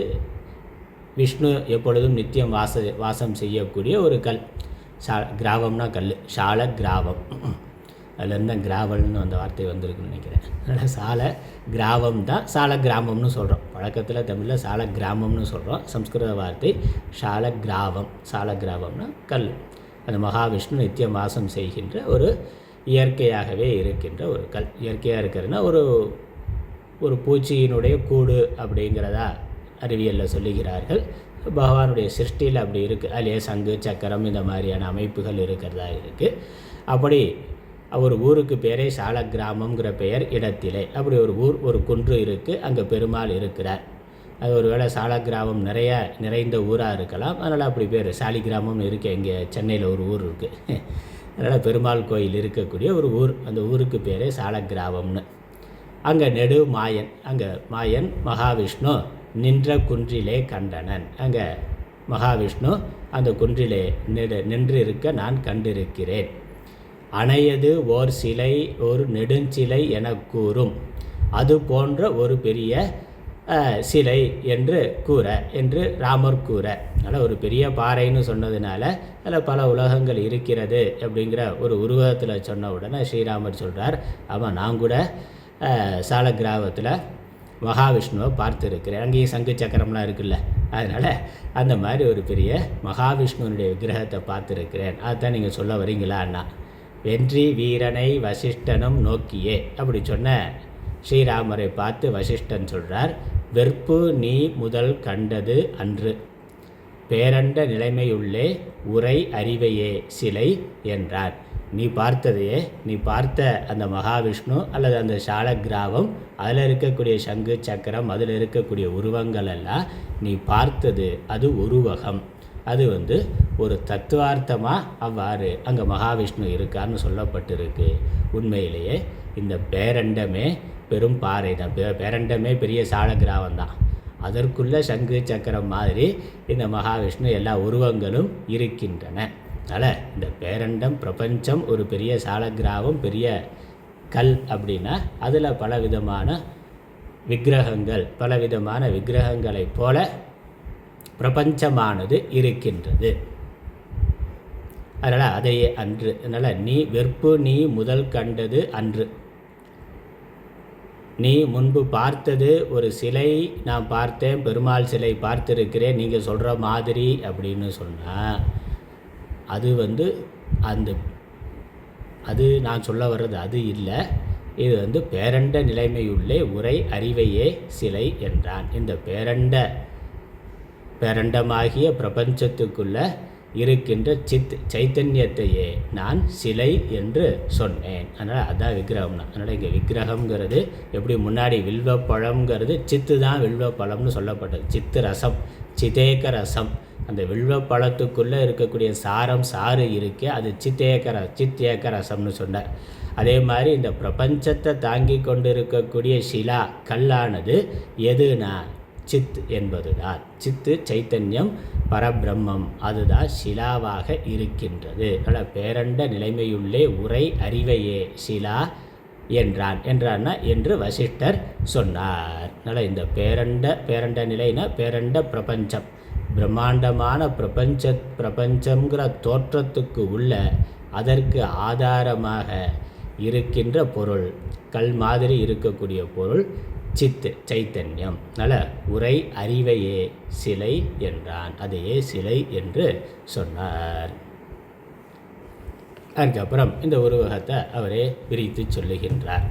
விஷ்ணு எப்பொழுதும் நித்தியம் வாசம் செய்யக்கூடிய ஒரு கல். கிராமம்னா கல், சால கிராமம். அதுலேருந்து தான் கிராவல்னு அந்த வார்த்தை வந்திருக்குன்னு நினைக்கிறேன். அதனால் சால கிராமம் தான் சால கிராமம்னு சொல்கிறோம். வழக்கத்தில் தமிழில் சால கிராமம்னு சொல்கிறோம். சம்ஸ்கிருத வார்த்தை சால கிராமம். சால கிராமம்னா கல். அந்த மகாவிஷ்ணு நித்தியம் வாசம் செய்கின்ற ஒரு இயற்கையாகவே இருக்கின்ற ஒரு கல். இயற்கையாக இருக்கிறதுனா ஒரு பூச்சியினுடைய கூடு அப்படிங்கிறதா அறிவியலில் சொல்லுகிறார்கள். பகவானுடைய சிருஷ்டியில் அப்படி இருக்குது. அதிலே சங்கு சக்கரம் இந்த மாதிரியான அமைப்புகள் இருக்கிறதா இருக்குது. அப்படி ஒரு ஊருக்கு பேரே சால கிராமங்கிற பெயர் இடத்திலே. அப்படி ஒரு ஊர், ஒரு குன்று இருக்குது, அங்கே பெருமாள் இருக்கிறார். அது ஒரு வேளை சால கிராமம் நிறைந்த ஊராக இருக்கலாம். அதனால் அப்படி பேர் சாலி கிராமம்னு இருக்குது. இங்கே சென்னையில் ஒரு ஊர் இருக்குது. அதனால் பெருமாள் கோயில் இருக்கக்கூடிய ஒரு ஊர். அந்த ஊருக்கு பேரே சால கிராமம்னு. அங்கே நெடு மாயன், அங்கே மாயன் மகாவிஷ்ணு நின்ற குன்றிலே கண்டனன். அங்கே மகாவிஷ்ணு அந்த குன்றிலே நின்று இருக்க நான் கண்டிருக்கிறேன். அணையது ஓர் சிலை, ஒரு நெடுஞ்சிலை என கூறும். அது போன்ற ஒரு பெரிய சிலை என்று ராமர் கூற. அதனால் ஒரு பெரிய பாறைன்னு சொன்னதுனால அதில் பல உலகங்கள் இருக்கிறது அப்படிங்கிற ஒரு உருவகத்தில் சொன்ன உடனே ஸ்ரீராமர் சொல்கிறார், ஆமாம் நான் கூட சால கிராமத்தில் மகாவிஷ்ணுவை பார்த்துருக்கிறேன். அங்கேயும் சங்கு சக்கரம்லாம் இருக்குல்ல, அதனால் அந்த மாதிரி ஒரு பெரிய மகாவிஷ்ணுவனுடைய விக்கிரகத்தை பார்த்துருக்கிறேன். அதுதான் நீங்கள் சொல்ல வரீங்களா அண்ணா? வென்றி வீரனை வசிஷ்டனும் நோக்கியே அப்படி சொன்ன ஸ்ரீராமரை பார்த்து வசிஷ்டன் சொல்கிறார், வெற்பு நீ முதல் கண்டது அன்று, பேரண்ட நிலைமையுள்ளே உரை அறிவையே சிலை என்றார். நீ பார்த்த அந்த மகாவிஷ்ணு அல்லது அந்த சால கிராமம், அதில் இருக்கக்கூடிய சங்கு சக்கரம், அதில் இருக்கக்கூடிய உருவங்கள் எல்லாம் நீ பார்த்தது அது உருவகம். அது ஒரு தத்துவார்த்தமாக அவ்வாறு அங்கே மகாவிஷ்ணு இருக்கான்னு சொல்லப்பட்டிருக்கு. உண்மையிலேயே இந்த பேரண்டமே பெரும் பாறை தான். பேரண்டமே பெரிய சால கிராமம் தான். அதற்குள்ளே சங்கு சக்கரம் மாதிரி இந்த மகாவிஷ்ணு எல்லா உருவங்களும் இருக்கின்றன. அதனால் இந்த பேரண்டம் பிரபஞ்சம் ஒரு பெரிய சாலக்கிராமம், பெரிய கல் அப்படின்னா அதில் பலவிதமான விக்கிரகங்கள், பலவிதமான விக்கிரகங்களைப் போல பிரபஞ்சமானது இருக்கின்றது. அதனால் அதையே அன்று. அதனால் நீ வெற்பு நீ முதல் கண்டது அன்று. நீ முன்பு பார்த்தது ஒரு சிலை, நான் பார்த்தேன், பெருமாள் சிலை பார்த்துருக்கிறேன், நீங்கள் சொல்கிற மாதிரி அப்படின்னு சொன்னால் அது அந்த அது நான் சொல்ல வர்றது அது இல்லை. இது பேரண்ட நிலைமையுள்ளே உரை அறிவையே சிலை என்றான். இந்த பேரண்டமாகிய பிரபஞ்சத்துக்குள்ளே இருக்கின்ற சைத்தன்யத்தையே நான் சிலை என்று சொன்னேன். அதனால் அதுதான் விக்கிரகம்னா. அதனால் இங்கே விக்கிரகங்கிறது எப்படி முன்னாடி வில்வப்பழம்ங்கிறது சித்து தான் வில்வப்பழம்னு சொல்லப்பட்டது. சித்து ரசம், சிதேக ரசம். அந்த வில்வப்பழத்துக்குள்ளே இருக்கக்கூடிய சாறு இருக்கே, அது சித்தேக ரசம்னு சொன்னார். அதே மாதிரி இந்த பிரபஞ்சத்தை தாங்கி கொண்டு இருக்கக்கூடிய ஷிலா கல்லானது எதுனா சித் என்பது தான். சித்து சைத்தன்யம் பரபிரம்மம், அதுதான் ஷிலாவாக இருக்கின்றது. அதனால் பேரண்ட நிலைமையுள்ளே உரை அறிவையே ஷிலா என்றான்னா என்று வசிஷ்டர் சொன்னார். அதனால் இந்த பேரண்ட நிலைனா பேரண்ட பிரபஞ்சம், பிரம்மாண்டமான பிரபஞ்சங்கிற தோற்றத்துக்கு உள்ள அதற்கு ஆதாரமாக இருக்கின்ற பொருள், கல் மாதிரி இருக்கக்கூடிய பொருள் சித்து சைத்தன்யம். அதனால் உரை அறிவையே சிலை என்றான். அதையே சிலை என்று சொன்னார். அதுக்கப்புறம் இந்த உருவகத்தை அவரே விரித்து சொல்லுகின்றார்.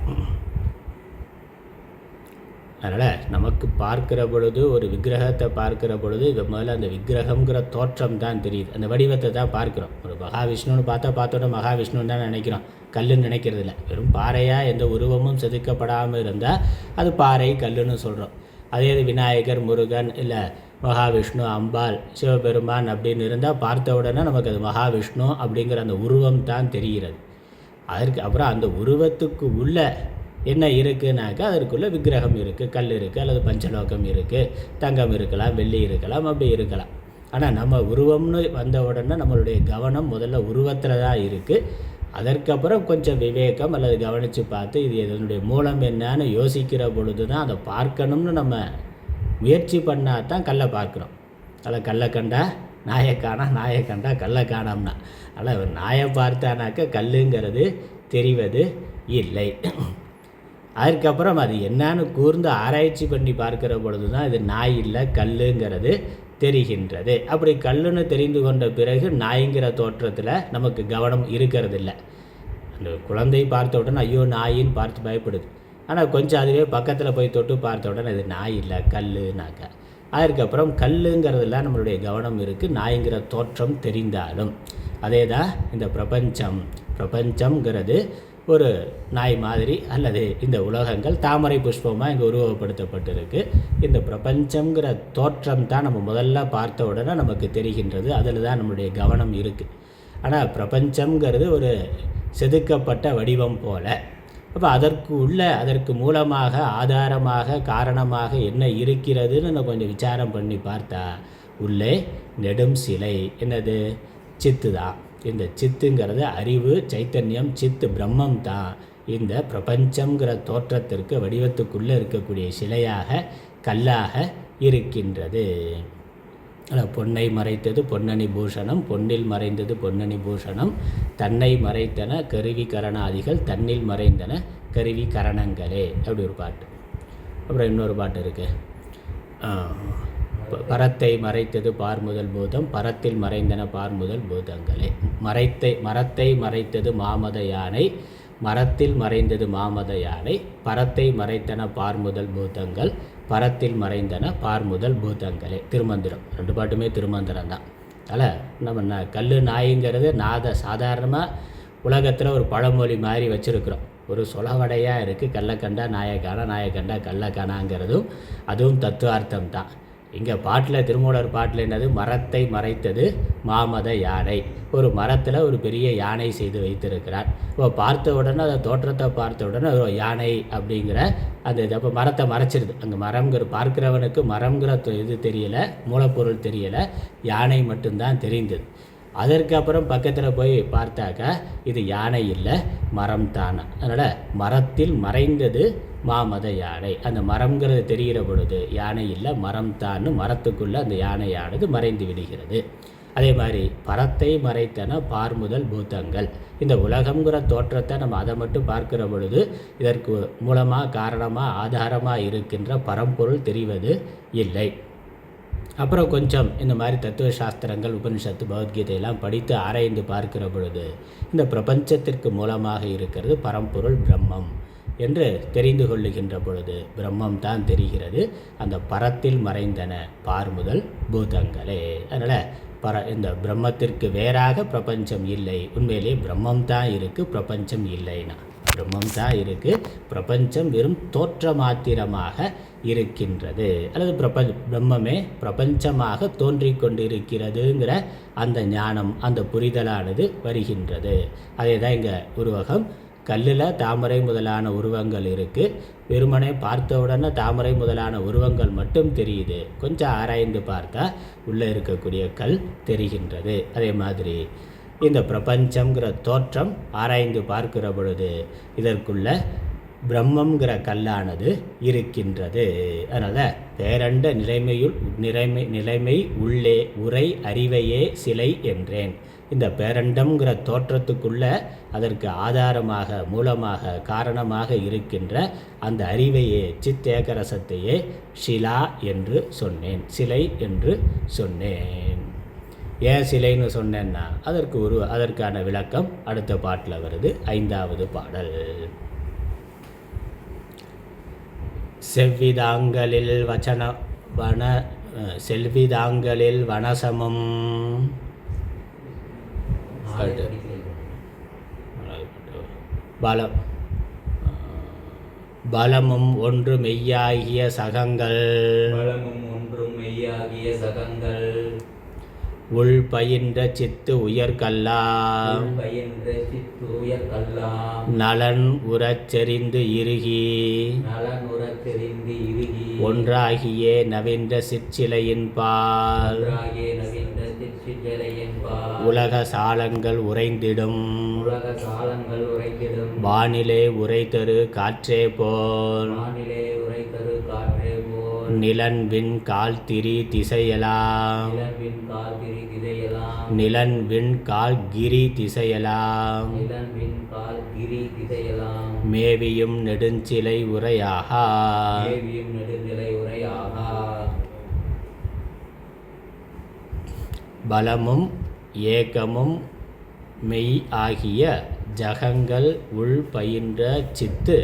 அதனால் நமக்கு பார்க்கிற பொழுது, ஒரு விக்கிரகத்தை பார்க்கிற பொழுது முதல்ல அந்த விக்கிரகங்கிற தோற்றம் தான் தெரியுது, அந்த வடிவத்தை தான் பார்க்குறோம். ஒரு மகாவிஷ்ணுன்னு பார்த்தோன்னா மகாவிஷ்ணுன்னு தான் நினைக்கிறோம், கல்லுன்னு நினைக்கிறது இல்லை. வெறும் பாறையாக எந்த உருவமும் செதுக்கப்படாமல் இருந்தால் அது பாறை கல்லுன்னு சொல்கிறோம். அதே விநாயகர், முருகன், இல்லை மகாவிஷ்ணு, அம்பாள், சிவபெருமான் அப்படின்னு இருந்தால் பார்த்த உடனே நமக்கு அது மகாவிஷ்ணு அப்படிங்கிற அந்த உருவம் தான் தெரிகிறது. அதற்கு அப்புறம் அந்த உருவத்துக்கு உள்ள என்ன இருக்குனாக்கா அதற்குள்ளே விக்கிரகம் இருக்குது, கல் இருக்குது, அல்லது பஞ்சலோகம் இருக்குது, தங்கம் இருக்கலாம், வெள்ளி இருக்கலாம், அப்படி இருக்கலாம். ஆனால் நம்ம உருவம்னு வந்த உடனே நம்மளுடைய கவனம் முதல்ல உருவத்தில் தான் இருக்குது. அதற்கப்புறம் கொஞ்சம் விவேகம் அல்லது கவனித்து பார்த்து இது இதனுடைய மூலம் என்னன்னு யோசிக்கிற பொழுது தான் அதை பார்க்கணும்னு நம்ம முயற்சி பண்ணால் தான் கல்லை பார்க்குறோம். அதில் கல்லை கண்டா நாயை காணா, நாயை கண்டா கல்லை காணோம்னா, அதில் நாயை பார்த்தானாக்கா கல்லுங்கிறது தெரிவது இல்லை. அதுக்கப்புறம் அது என்னான்னு கூர்ந்து ஆராய்ச்சி பண்ணி பார்க்குற பொழுது தான் இது நாய் இல்லை கல்லுங்கிறது தெரிகின்றது. அப்படி கல்லுன்னு தெரிந்து கொண்ட பிறகு நாய்ங்கிற தோற்றத்தில் நமக்கு கவனம் இருக்கிறது இல்லை. அந்த குழந்தை பார்த்த உடனே ஐயோ நாயின்னு பார்த்து பயப்படுது. ஆனால் கொஞ்சம் அதுவே பக்கத்தில் போய் தொட்டு பார்த்த உடனே இது நாய் இல்லை கல்லுனாக்க. அதுக்கப்புறம் கல்லுங்கிறதுல நம்மளுடைய கவனம் இருக்குது, நாய்ங்கிற தோற்றம் தெரிந்தாலும். அதே தான் இந்த பிரபஞ்சம்ங்கிறது ஒரு நாய் மாதிரி, அல்லது இந்த உலகங்கள் தாமரை புஷ்பமாக இங்கே உருவப்படுத்தப்பட்டிருக்கு. இந்த பிரபஞ்சங்கிற தோற்றம் தான் நம்ம முதல்ல பார்த்த உடனே நமக்கு தெரிகின்றது, அதில் தான் நம்மளுடைய கவனம் இருக்குது. ஆனால் பிரபஞ்சங்கிறது ஒரு செதுக்கப்பட்ட வடிவம் போல். அப்போ அதற்கு மூலமாக, ஆதாரமாக, காரணமாக என்ன இருக்கிறதுன்னு நம்ம கொஞ்சம் விசாரம் பண்ணி பார்த்தா உள்ளே நெடும் சிலை என்னது சித்து தான். இந்த சித்துங்கிறது அறிவு, சைத்தன்யம், சித்து பிரம்மம் தான் இந்த பிரபஞ்சங்கிற தோற்றத்திற்கு வடிவத்துக்குள்ளே இருக்கக்கூடிய சிலையாக, கல்லாக இருக்கின்றது. பொன்னை மறைத்தது பொன்னணி பூஷணம், பொன்னில் மறைந்தது பொன்னணி பூஷணம், தன்னை மறைத்தன கருவி கரணாதிகள், தன்னில் மறைந்தன கருவி கரணங்களே. அப்படி ஒரு பாட்டு. அப்புறம் இன்னொரு பாட்டு இருக்குது, பரத்தை மறைத்தது பார்முதல் பூதம், பரத்தில் மறைந்தன பார்முதல் பூதங்களே. மரத்தை மறைத்தது மாமத யானை, மரத்தில் மறைந்தது மாமத யானை, பரத்தை மறைத்தன பார்முதல் பூதங்கள், பரத்தில் மறைந்தன பார்முதல் பூதங்களே. திருமந்திரம், ரெண்டு பாட்டுமே திருமந்திரம் தான். அதில் நம்ம கல் நாய்ங்கிறது சாதாரணமாக உலகத்தில் ஒரு பழமொழி மாதிரி வச்சுருக்குறோம். ஒரு சொலவடையாக இருக்குது, கல்லை கண்டா நாயை காணா, நாயை கண்டா கல்லை காணாங்கிறதும் அதுவும் தத்துவார்த்தம் தான். இங்கே பாட்டில் திருமூலர் பாட்டில் என்னது, மரத்தை மறைத்தது மாமத யானை. ஒரு மரத்தில் ஒரு பெரிய யானை செய்து வைத்திருக்கிறார். இப்போ பார்த்த உடனே அதை தோற்றத்தை பார்த்த உடனே ஒரு யானை அப்படிங்கிற அந்த இது அப்போ மரத்தை மறைச்சிருது. அங்கே மரம்ங்கிற பார்க்குறவனுக்கு மரம்ங்கிற இது தெரியலை, மூலப்பொருள் தெரியலை, யானை மட்டும்தான் தெரிந்தது. அதற்கப்புறம் பக்கத்தில் போய் பார்த்தாக்கா இது யானை இல்லை, மரம் தானே. அதனால் மரத்தில் மறைந்தது மாமத யானை. அந்த மரம்ங்கிறது தெரிகிற பொழுது யானை இல்லை, மரம் தான், மரத்துக்குள்ளே அந்த யானையானது மறைந்து விடுகிறது. அதே மாதிரி பரத்தை மறைத்தன பார்முதல் பூதங்கள். இந்த உலகங்கிற தோற்றத்தை நம்ம அதை மட்டும் பார்க்கிற பொழுது இதற்கு மூலமாக காரணமாக ஆதாரமாக இருக்கின்ற பரம்பொருள் தெரிவது இல்லை. அப்புறம் கொஞ்சம் இந்த மாதிரி தத்துவ சாஸ்திரங்கள், உபனிஷத்து, பகவத்கீதையெல்லாம் படித்து ஆராய்ந்து பார்க்கிற பொழுது இந்த பிரபஞ்சத்திற்கு மூலமாக இருக்கிறது பரம்பொருள் பிரம்மம் என்று தெரிந்து கொள்ளுகின்ற பொழுது பிரம்மம் தான் தெரிகிறது. அந்த பரத்தில் மறைந்தன பார்முதல் பூதங்களே. அதனால் இந்த பிரம்மத்திற்கு வேறாக பிரபஞ்சம் இல்லை. உண்மையிலே பிரம்மம் தான் இருக்குது, பிரபஞ்சம் இல்லைன்னா. பிரம்மம் தான் இருக்குது, பிரபஞ்சம் வெறும் தோற்ற மாத்திரமாக இருக்கின்றது. அல்லது பிரம்மமே பிரபஞ்சமாக தோன்றிக் கொண்டிருக்கிறதுங்கிற அந்த ஞானம், அந்த புரிதலானது வருகின்றது. அதே தான் இங்கே உருவகம். கல்லில் தாமரை முதலான உருவங்கள் இருக்குது. வெறுமனே பார்த்த உடனே தாமரை முதலான உருவங்கள் மட்டும் தெரியுது. கொஞ்சம் ஆராய்ந்து பார்த்தா உள்ளே இருக்கக்கூடிய கல் தெரிகின்றது. அதே மாதிரி இந்த பிரபஞ்சங்கிற தோற்றம் ஆராய்ந்து பார்க்கிற பொழுது இதற்குள்ள பிரம்மங்கிற கல்லானது இருக்கின்றது. அதனால் பேரண்ட நிலைமை உள்ளே உரை அறிவையே சிலை என்றேன். இந்த பேரண்டம்ங்கிற தோற்றத்துக்குள்ள அதற்கு ஆதாரமாக, மூலமாக, காரணமாக இருக்கின்ற அந்த அறிவையே, சித்தேகரசத்தையே ஷிலா என்று சொன்னேன், சிலை என்று சொன்னேன். ஏன் சிலைன்னு சொன்னேன்னா அதற்கான விளக்கம் அடுத்த பாட்டில் வருது. 5வது பாடல். செவ்விதாங்களில் செல்விதாங்களில் வனசமம் பலமும் ஒன்று மெய்யாகிய சகங்கள் உள் பயின்ற சித்து உயர்கல்லாம் நலன் உறச்செறிந்து இறுகி ஒன்றாகியே நவின்ற சிற்சிலையின் பால் உலக சாலங்கள் உறைந்திடும் வானிலே உரைதரு காற்றே போல் நிலன் விண் கால் திரி திசையலாம் நிலன் விண் கால் கிரி திசையலாம் மேவியும் நெடுஞ்சிலை உரையாக பலமும் ஏகமும் மெய் ஆகிய ஜகங்கள் உள் பயின்ற சித்து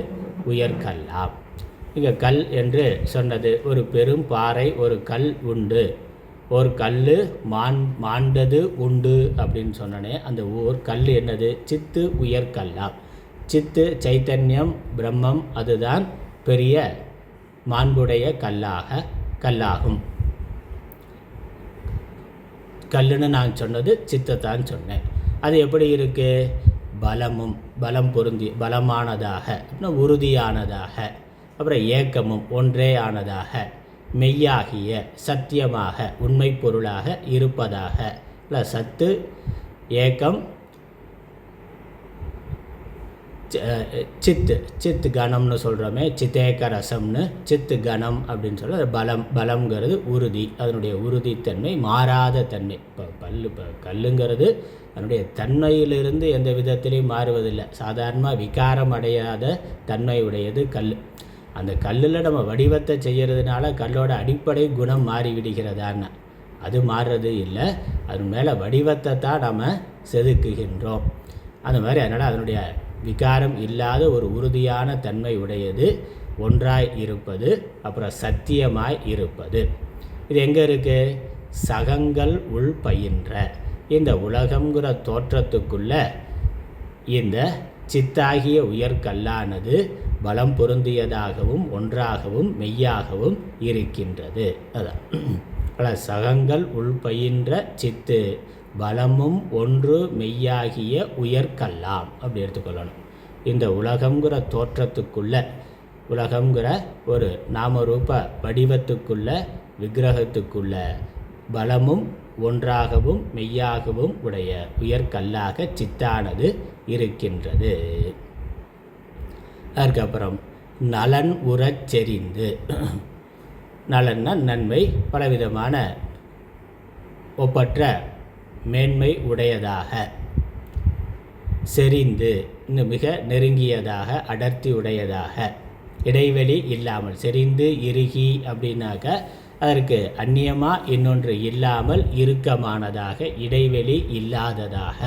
உயர்கல்லாம். இங்கே கல் என்று சொன்னது ஒரு பெரும் பாறை, ஒரு கல் உண்டு, ஒரு கல் மாண்டது உண்டு அப்படின்னு சொன்னனே. அந்த ஒரு கல் என்னது? சித்து உயர்கல்லாம். சித்து சைத்தன்யம் பிரம்மம், அதுதான் பெரிய மாண்புடைய கல்லாகும். கல்லுன்னு நான் சொன்னது சித்தத்தான் சொன்னேன். அது எப்படி இருக்குது? பலம் பொருந்தி பலமானதாக, அப்புறம் உறுதியானதாக, அப்புறம் ஏக்கமும் ஒன்றே ஆனதாக, மெய்யாகிய சத்தியமாக உண்மை பொருளாக இருப்பதாக. இல்லை, சத்து ஏக்கம் சித்து கணம்னு சொல்கிறோமே, சித்தேக்க ரசம்னு சித்து கணம் அப்படின்னு சொல்ல. பலம்ங்கிறது உறுதி, அதனுடைய உறுதித்தன்மை, மாறாத தன்மை. இப்போ கல்லுங்கிறது அதனுடைய தன்மையிலிருந்து எந்த விதத்திலையும் மாறுவதில்லை. சாதாரணமாக விகாரம் அடையாத தன்மை உடையது கல். அந்த கல்லில் நம்ம வடிவத்தை செய்கிறதுனால கல்லோட அடிப்படை குணம் மாறிவிடுகிறதான்னு அது மாறுறது இல்லை. அது மேலே வடிவத்தை தான் நம்ம செதுக்குகின்றோம். அந்த மாதிரி அதனால் அதனுடைய விகாரம் இல்லாத ஒரு உறுதியான தன்மை உடையது, ஒன்றாய் இருப்பது, அப்புறம் சத்தியமாய் இருப்பது. இது எங்கே இருக்குது? சகங்கள் உள் பயின்ற இந்த உலகங்கிற தோற்றத்துக்குள்ள இந்த சித்தாகிய உயர்கல்லானது பலம் பொருந்தியதாகவும் ஒன்றாகவும் மெய்யாகவும் இருக்கின்றது. அதான் பல சகங்கள் உள்பயின்ற சித்து பலமும் ஒன்று மெய்யாகிய உயர்கல்லாம் அப்படி எடுத்துக்கொள்ளணும். இந்த உலகங்கிற தோற்றத்துக்குள்ள, உலகங்கிற ஒரு நாமரூப வடிவத்துக்குள்ள, விக்கிரகத்துக்குள்ள பலமும் ஒன்றாகவும் மெய்யாகவும் உடைய உயர்கல்லாக சித்தானது இருக்கின்றது. அதுக்கப்புறம் நலன் உறச் செறிந்து, நலன்னா நன்மை, பலவிதமான ஒப்பற்ற மேன்மை உடையதாக, செறிந்து இன்னும் மிக நெருங்கியதாக, அடர்த்தி உடையதாக, இடைவெளி இல்லாமல், செறிந்து இறுகி அப்படின்னாக்க அதற்கு அந்நியமாக இன்னொன்று இல்லாமல் இறுக்கமானதாக, இடைவெளி இல்லாததாக,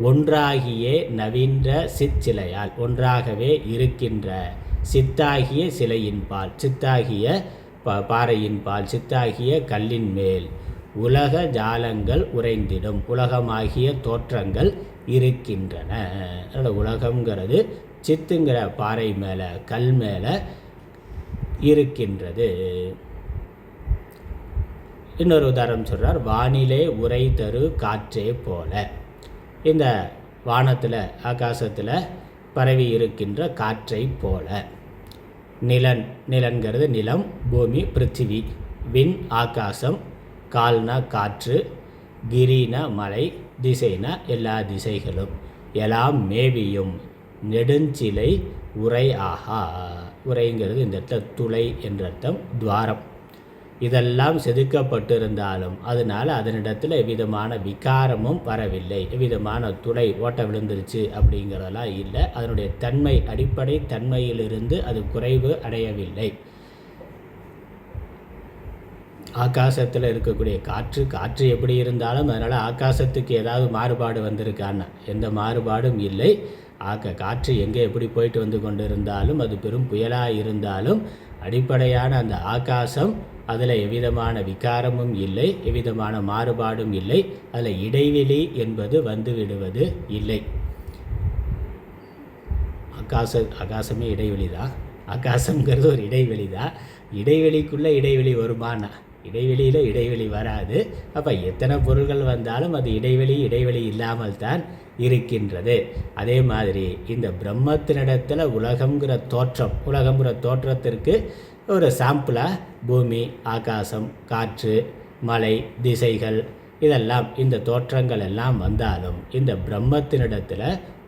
ஒன்றாகிய நவீன்ற சிற்சிலையால், ஒன்றாகவே இருக்கின்ற சித்தாகிய சிலையின் பால், சித்தாகிய பாறையின் பால், சித்தாகிய கல்லின் மேல் உலக ஜாலங்கள் உறைந்திடும், உலகமாகிய தோற்றங்கள் இருக்கின்றன. அதனால் உலகங்கிறது சித்துங்கிற பாறை மேலே, கல் மேலே இருக்கின்றது. இன்னொரு உதாரணம் சொல்கிறார், வானிலே உரை தரு காற்றே போல. இந்த வானத்தில், ஆகாசத்தில் பரவி இருக்கின்ற காற்றை போல. நிலன், நிலன்கிறது நிலம், பூமி, பிருத்திவி, விண் ஆகாசம், கால்னா காற்று, கிரினா மலை, திசைனா எல்லா திசைகளும், எல்லாம் மேவியும் நெடுஞ்சிலை உரை ஆகா. உரைங்கிறது இந்த இடத்துல துளை என்ற அர்த்தம், துவாரம். இதெல்லாம் செதுக்கப்பட்டிருந்தாலும் அதனால் அதனிடத்தில் எவ்விதமான விகாரமும் வரவில்லை, எவ்விதமான துளை ஓட்ட விழுந்துருச்சு அப்படிங்கிறதெல்லாம் இல்லை. அதனுடைய தன்மை, அடிப்படை தன்மையிலிருந்து அது குறைவு அடையவில்லை. ஆகாசத்தில் இருக்கக்கூடிய காற்று, காற்று எப்படி இருந்தாலும் அதனால் ஆகாசத்துக்கு ஏதாவது மாறுபாடு வந்திருக்கான்னா எந்த மாறுபாடும் இல்லை. காற்று எங்கே எப்படி போயிட்டு வந்து கொண்டு இருந்தாலும், அது பெரும் புயலாக இருந்தாலும் அடிப்படையான அந்த ஆகாசம், அதில் எவ்விதமான விகாரமும் இல்லை, எவ்விதமான மாறுபாடும் இல்லை. அதில் இடைவெளி என்பது வந்து விடுவது இல்லை. ஆகாசமே இடைவெளி தான், ஆகாசங்கிறது ஒரு இடைவெளி தான். இடைவெளிக்குள்ளே இடைவெளி வருமானா? இடைவெளியில் இடைவெளி வராது. அப்போ எத்தனை பொருள்கள் வந்தாலும் அது இடைவெளி இல்லாமல் தான் இருக்கின்றது. அதே மாதிரி இந்த பிரம்மத்தினிடத்தில் உலகங்கிற தோற்றம், உலகங்கிற தோற்றத்திற்கு ஒரு சாம்பிளாக பூமி, ஆகாசம், காற்று, மலை, திசைகள், இதெல்லாம் இந்த தோற்றங்கள் எல்லாம் வந்தாலும் இந்த பிரம்மத்தினிடத்தில்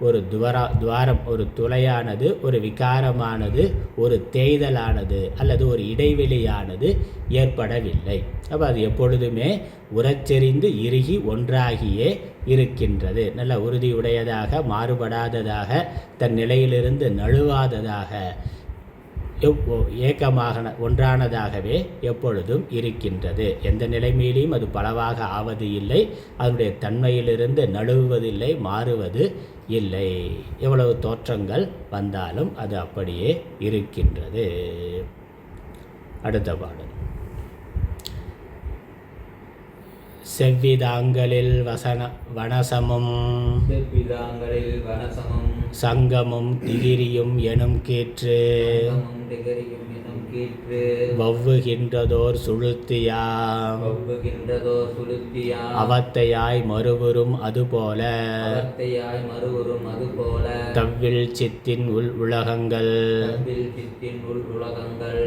ஒரு துவாரம், ஒரு துளையானது, ஒரு விகாரமானது, ஒரு தேய்தலானது அல்லது ஒரு இடைவெளியானது ஏற்படவில்லை. அப்போ அது எப்பொழுதுமே உரச்செறிந்து இறுகி ஒன்றாகியே இருக்கின்றது. நல்ல உறுதியுடையதாக, மாறுபடாததாக, தன் நிலையிலிருந்து நழுவாததாக, ஏக்கமாக ஒன்றானதாகவே எப்பொழுதும் இருக்கின்றது. எந்த நிலைமையிலும் அது பலவாக ஆவது இல்லை, அதனுடைய தன்மையிலிருந்து நழுவுவதில்லை, மாறுவது இல்லை. எவ்வளவு தோற்றங்கள் வந்தாலும் அது அப்படியே இருக்கின்றது. அடுத்த பாடல். செவ்விதாங்களில் வனசமும் சங்கமும் திகிரியும் எனும் கீற்று வவ்வுகின்றதோர் சுழுத்தியாம் அவத்தையாய் மறுவரும் அதுபோல தவ்வில் சித்தின் உலகங்கள்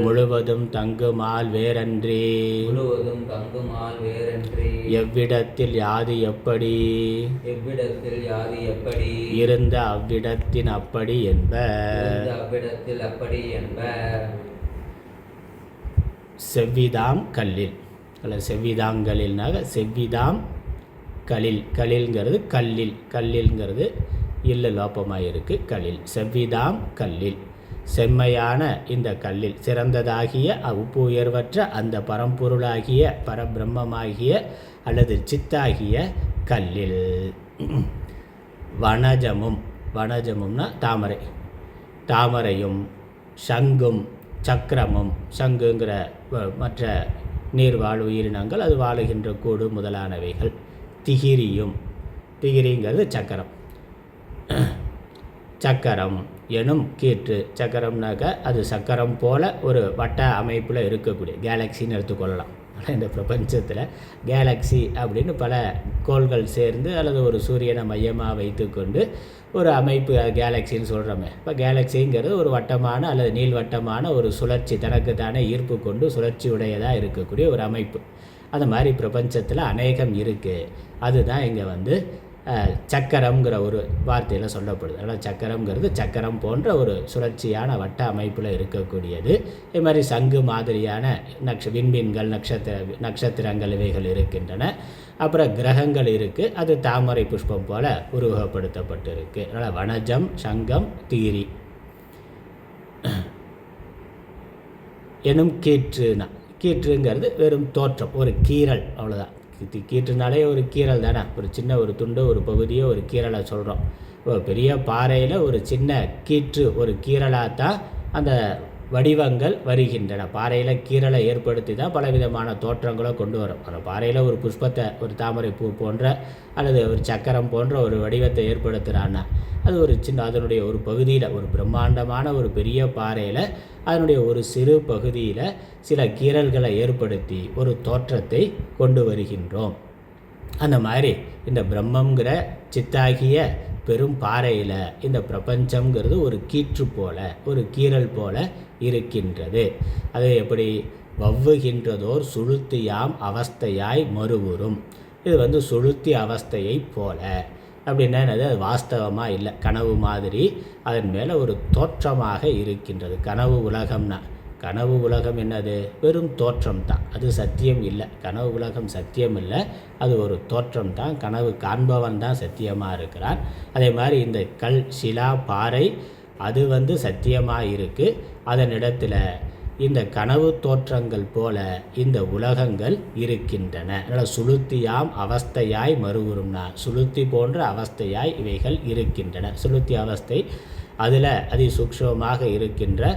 முழுவதும் தங்குமால் வேறன்றி எவ்விடத்தில் யாது எப்படி இருந்த அவ்விடத்தின் அப்படி என்ப. செவ்விதாம் கல்லில், செவ்விதாங்களில்னாக செவ்விதாம் கலில், கலில்ங்கிறது கல்லில், கல்லில்ங்கிறது இல்ல லோப்பமாக இருக்குது. கலில், செவ்விதாம் கல்லில், செம்மையான இந்த கல்லில், சிறந்ததாகிய உப்பு உயர்வற்ற அந்த பரம்பொருளாகிய பரபிரம்மமாகிய அல்லது சித்தாகிய கல்லில். வனஜமும், வனஜமும்னா தாமரை, தாமரையும் சங்கும் சக்கரமும், சங்குங்கிற மற்ற நீர்வாழ் உயிரினங்கள், அது வாழுகின்ற கூடு முதலானவைகள். திகிரியும், திகிரிங்கிறது சக்கரம், சக்கரம் எனும் கீற்று. சக்கரம்னாக்கா அது சக்கரம் போல் ஒரு வட்ட அமைப்பில் இருக்கக்கூடிய கேலக்சின்னு எடுத்துக்கொள்ளலாம். ஆனால் இந்த பிரபஞ்சத்தில் கேலக்ஸி அப்படின்னு பல கோள்கள் சேர்ந்து அல்லது ஒரு சூரியனை மையமாக வைத்துக்கொண்டு ஒரு அமைப்பு கேலக்சின்னு சொல்கிறோமே. இப்போ கேலக்சிங்கிறது ஒரு வட்டமான அல்லது நீள்வட்டமான ஒரு சுழற்சி, தனக்கு தானே ஈர்ப்பு கொண்டு சுழற்சி உடையதாக இருக்கக்கூடிய ஒரு அமைப்பு. அந்த மாதிரி பிரபஞ்சத்தில் அநேகம் இருக்குது. அதுதான் இங்கே சக்கரம்ங்கிற ஒரு வார்த்தையில் சொல்லப்படுது. அதனால் சக்கரம்ங்கிறது சக்கரம் போன்ற ஒரு சுழற்சியான வட்ட அமைப்பில் இருக்கக்கூடியது. இது மாதிரி சங்கு மாதிரியான விண்மீன்கள், நட்சத்திரங்கள் இவைகள் இருக்கின்றன. அப்புறம் கிரகங்கள் இருக்குது. அது தாமரை புஷ்பம் போல் உருவகப்படுத்தப்பட்டிருக்கு. அதனால் வனஜம், சங்கம், தீரி எனும் கீற்றுனா, கீற்றுங்கிறது வெறும் தோற்றம், ஒரு கீறல், அவ்வளோதான். கீற்றுனாலே ஒரு கீறல் தானே, ஒரு சின்ன ஒரு துண்டு, ஒரு பகுதியோ ஒரு கீறலை சொல்கிறோம். ஒரு பெரிய பாறையில் ஒரு சின்ன கீற்று, ஒரு கீறலாக தான் அந்த வடிவங்கள் வருகின்றன. பாறையில் கீறலை ஏற்படுத்தி தான் பலவிதமான தோற்றங்களை கொண்டு வரும். அந்த பாறையில் ஒரு புஷ்பத்தை, ஒரு தாமரை பூ போன்ற அல்லது ஒரு சக்கரம் போன்ற ஒரு வடிவத்தை ஏற்படுத்துகிறான்னா அது ஒரு சின்ன, அதனுடைய ஒரு பகுதியில், ஒரு பிரம்மாண்டமான ஒரு பெரிய பாறையில் அதனுடைய ஒரு சிறு பகுதியில் சில கீறல்களை ஏற்படுத்தி ஒரு தோற்றத்தை கொண்டு வருகின்றோம். அந்த மாதிரி இந்த பிரம்மங்கிற சித்தாகிய பெரும் பாறையில் இந்த பிரபஞ்சம்ங்கிறது ஒரு கீற்று போல, ஒரு கீறல் போல இருக்கின்றது. அது எப்படி வவ்வுகின்றதோர் சுழுத்தியாம் அவஸ்தையாய் மறுவுறும். இது சுழுத்தி அவஸ்தையை போல அப்படின்னா அது வாஸ்தவமாக இல்லை, கனவு மாதிரி அதன் மேலே ஒரு தோற்றமாக இருக்கின்றது. கனவு உலகம்னா, கனவு உலகம் என்னது? வெறும் தோற்றம் தான், அது சத்தியம் இல்லை. கனவு உலகம் சத்தியம் இல்லை, அது ஒரு தோற்றம் தான். கனவு காண்பவன் தான் சத்தியமாக இருக்கிறான். அதே மாதிரி இந்த கல், சிலா, பாறை அது சத்தியமாக இருக்குது. அதனிடத்தில் இந்த கனவு தோற்றங்கள் போல இந்த உலகங்கள் இருக்கின்றன. அதனால் சுளுத்தியாம் அவஸ்தையாய் மறுவுறும்னா, சுளுத்தி போன்ற அவஸ்தையாய் இவைகள் இருக்கின்றன. சுளுத்தி அவஸ்தை, அதில் அதிசூக்ஷ்மமாக இருக்கின்ற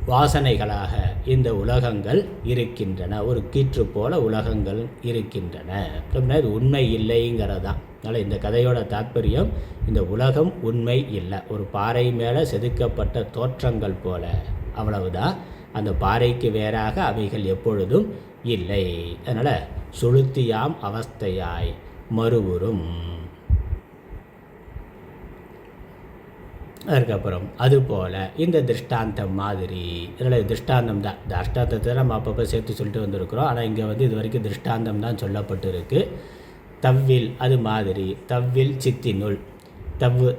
வாசனைகளாக இந்த உலகங்கள் இருக்கின்றன. ஒரு கீற்று போல உலகங்கள் இருக்கின்றன. அப்படின்னா இது உண்மை இல்லைங்கிறதான். அதனால் இந்த கதையோட தாற்பயம், இந்த உலகம் உண்மை இல்லை, ஒரு பாறை மேலே செதுக்கப்பட்ட தோற்றங்கள் போல, அவ்வளவுதான். அந்த பாறைக்கு வேறாக அவைகள் எப்பொழுதும் இல்லை. அதனால் சுளுத்தியாம் அவஸ்தையாய் மறுவுறும். அதுக்கப்புறம் அதுபோல் இந்த திருஷ்டாந்தம் மாதிரி, இதில் திருஷ்டாந்தம் தான், இந்த அஷ்டாந்தத்தை நம்ம அப்பப்போ சேர்த்து சொல்லிட்டு வந்திருக்கிறோம். ஆனால் இங்கே இது வரைக்கும் திருஷ்டாந்தம் தான் சொல்லப்பட்டிருக்கு. தவ்வில், அது மாதிரி தவ்வில் சித்தினுள்,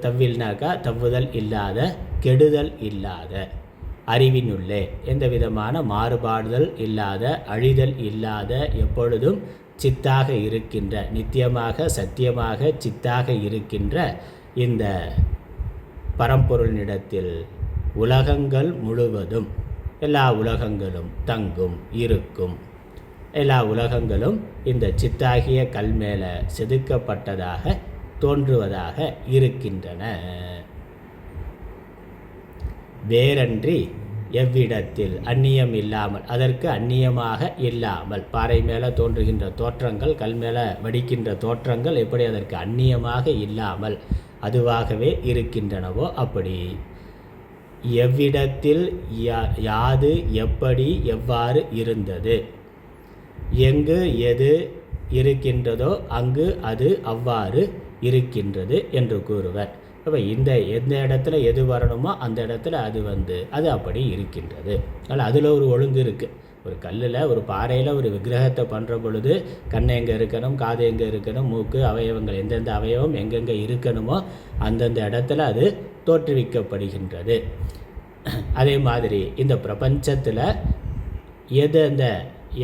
தவ்வில்னாக்கா தவ்வுதல் இல்லாத, கெடுதல் இல்லாத, அறிவினுள்ளே எந்த விதமான மாறுபாடுதல் இல்லாத, அழிதல் இல்லாத, எப்பொழுதும் சித்தாக இருக்கின்ற, நித்தியமாக சத்தியமாக சித்தாக இருக்கின்ற இந்த பரம்பொருளினிடத்தில் உலகங்கள் முழுவதும், எல்லா உலகங்களும் தங்கும், இருக்கும். எல்லா உலகங்களும் இந்த சித்தாகிய கல் மேலே செதுக்கப்பட்டதாக தோன்றுவதாக இருக்கின்றன. வேறன்றி எவ்விடத்தில், அந்நியம் இல்லாமல், அதற்கு அந்நியமாக இல்லாமல். பாறை மேலே தோன்றுகின்ற தோற்றங்கள், கல் மேலே வடிக்கின்ற தோற்றங்கள் எப்படி அதற்கு அந்நியமாக இல்லாமல் அதுவாகவே இருக்கின்றனவோ அப்படி எவ்விடத்தில் யாது எப்படி எவ்வாறு இருந்தது, எங்கு எது இருக்கின்றதோ அங்கு அது அவ்வாறு இருக்கின்றது என்று கூறுவர். அப்போ எந்த இடத்துல எது வரணுமோ அந்த இடத்துல அது அப்படி இருக்கின்றது. அதனால் அதில் ஒரு ஒழுங்கு இருக்குது. ஒரு கல்லில், ஒரு பாறையில் ஒரு விக்கிரகத்தை பண்ணுற பொழுது கண் எங்கே இருக்கணும், காது எங்கே இருக்கணும், மூக்கு, அவயவங்கள் எந்தெந்த அவயவம் எங்கெங்கே இருக்கணுமோ அந்தந்த இடத்துல அது தோற்றுவிக்கப்படுகின்றது. அதே மாதிரி இந்த பிரபஞ்சத்தில்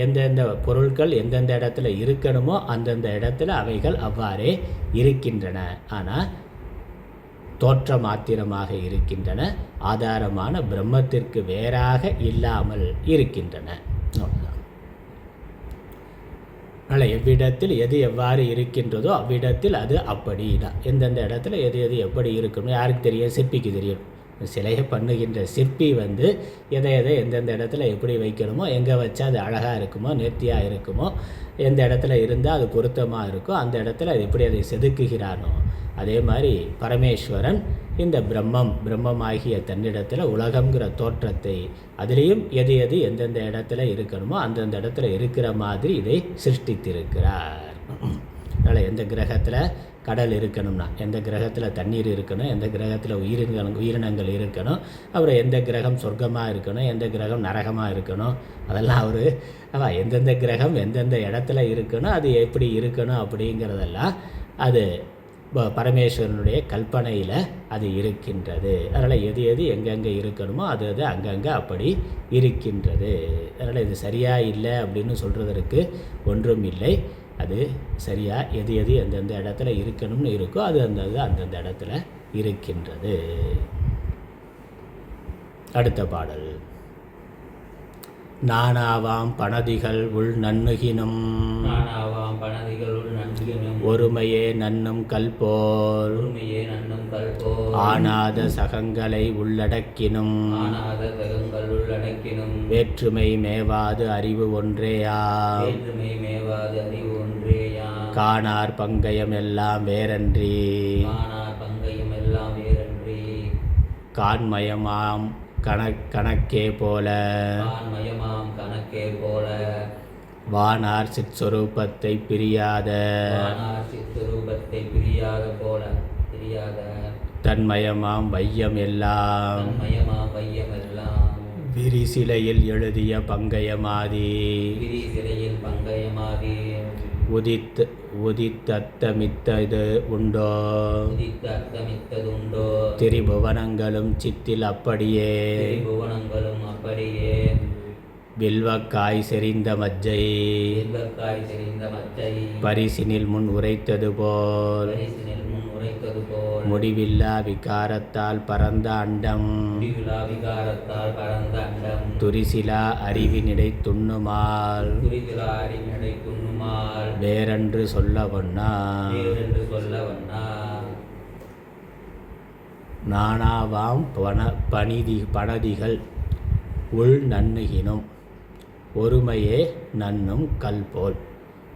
எந்தெந்த பொருட்கள் எந்தெந்த இடத்துல இருக்கணுமோ அந்தந்த இடத்துல அவைகள் அவ்வாறே இருக்கின்றன. ஆனால் தோற்ற மாத்திரமாக இருக்கின்றன, ஆதாரமான பிரம்மத்திற்கு வேறாக இல்லாமல் இருக்கின்றன. அதனால் எவ்விடத்தில் எது எவ்வாறு இருக்கின்றதோ அவ்விடத்தில் அது அப்படி தான். எந்தெந்த இடத்துல எது எப்படி இருக்கணும் யாருக்கு தெரியும்? சிற்பிக்கு தெரியும். சிலையை பண்ணுகின்ற சிற்பி வந்து எதை எந்தெந்த இடத்துல எப்படி வைக்கணுமோ, எங்கே வச்சா அது அழகாக இருக்குமோ, நேர்த்தியாக இருக்குமோ, எந்த இடத்துல இருந்தால் அது பொருத்தமாக இருக்கோ அந்த இடத்துல அது எப்படி அதை செதுக்குகிறானோ, அதே மாதிரி பரமேஸ்வரன் இந்த பிரம்மமாகிய தன்னிடத்தில் உலகங்கிற தோற்றத்தை அதிலையும் எது எந்தெந்த இடத்துல இருக்கணுமோ அந்தந்த இடத்துல இருக்கிற மாதிரி இதை சிருஷ்டித்திருக்கிறார். அதனால் எந்த கிரகத்தில் கடல் இருக்கணும்னா, எந்த கிரகத்தில் தண்ணீர் இருக்கணும், எந்த கிரகத்தில் உயிரினங்கள் இருக்கணும், அப்புறம் எந்த கிரகம் சொர்க்கமாக இருக்கணும், எந்த கிரகம் நரகமாக இருக்கணும், அதெல்லாம் அவர் எந்தெந்த கிரகம் எந்தெந்த இடத்துல இருக்கணும், அது எப்படி இருக்கணும் அப்படிங்கிறதெல்லாம் அது பரமேஸ்வரனுடைய கல்பனையில் அது இருக்கின்றது. அதனால் எது எங்கெங்கே இருக்கணுமோ அது அங்கங்கே அப்படி இருக்கின்றது. அதனால் இது சரியாக இல்லை அப்படின்னு சொல்கிறதற்கு ஒன்றும் இல்லை. அது சரியாக எது எந்தெந்த இடத்துல இருக்கணும்னு இருக்கோ அது அந்தந்த இடத்துல இருக்கின்றது. அடுத்த பாடல். நானாவாம் பணதிகள் உள் நன்னுகினும் ஒருமையே நன்னும் கல்போல் ஆனாத சகங்களை உள்ளடக்கினும் வேற்றுமை மேவாது அறிவு ஒன்றேயா காணார் பங்கயம் எல்லாம் வேறன்றி காண்மயமாம் கணக்கே போல வானார் சிற்சொரூபத்தை பிரியாத தன்மயமாம் வையம் எல்லாம் விரிசிலையில் எழுதிய பங்கயமாதி உதித்தத்தமித்தது உண்டோ திரிபுவனங்களும் சித்தில் அப்படியே வில்வக்காய் செறிந்த மஜ்ஜை பரிசினில் முன் உரைத்தது போல் முடிவில்லா விகாரத்தால் பரந்த அண்டம் துரிசிலா அறிவினிடை துண்ணுமால் வேறென்று சொல்லவண்ணா நானாவாம் பணதிகள் உள் நன்னுகினும் ஒருமையே நன்னும் கல்போல்.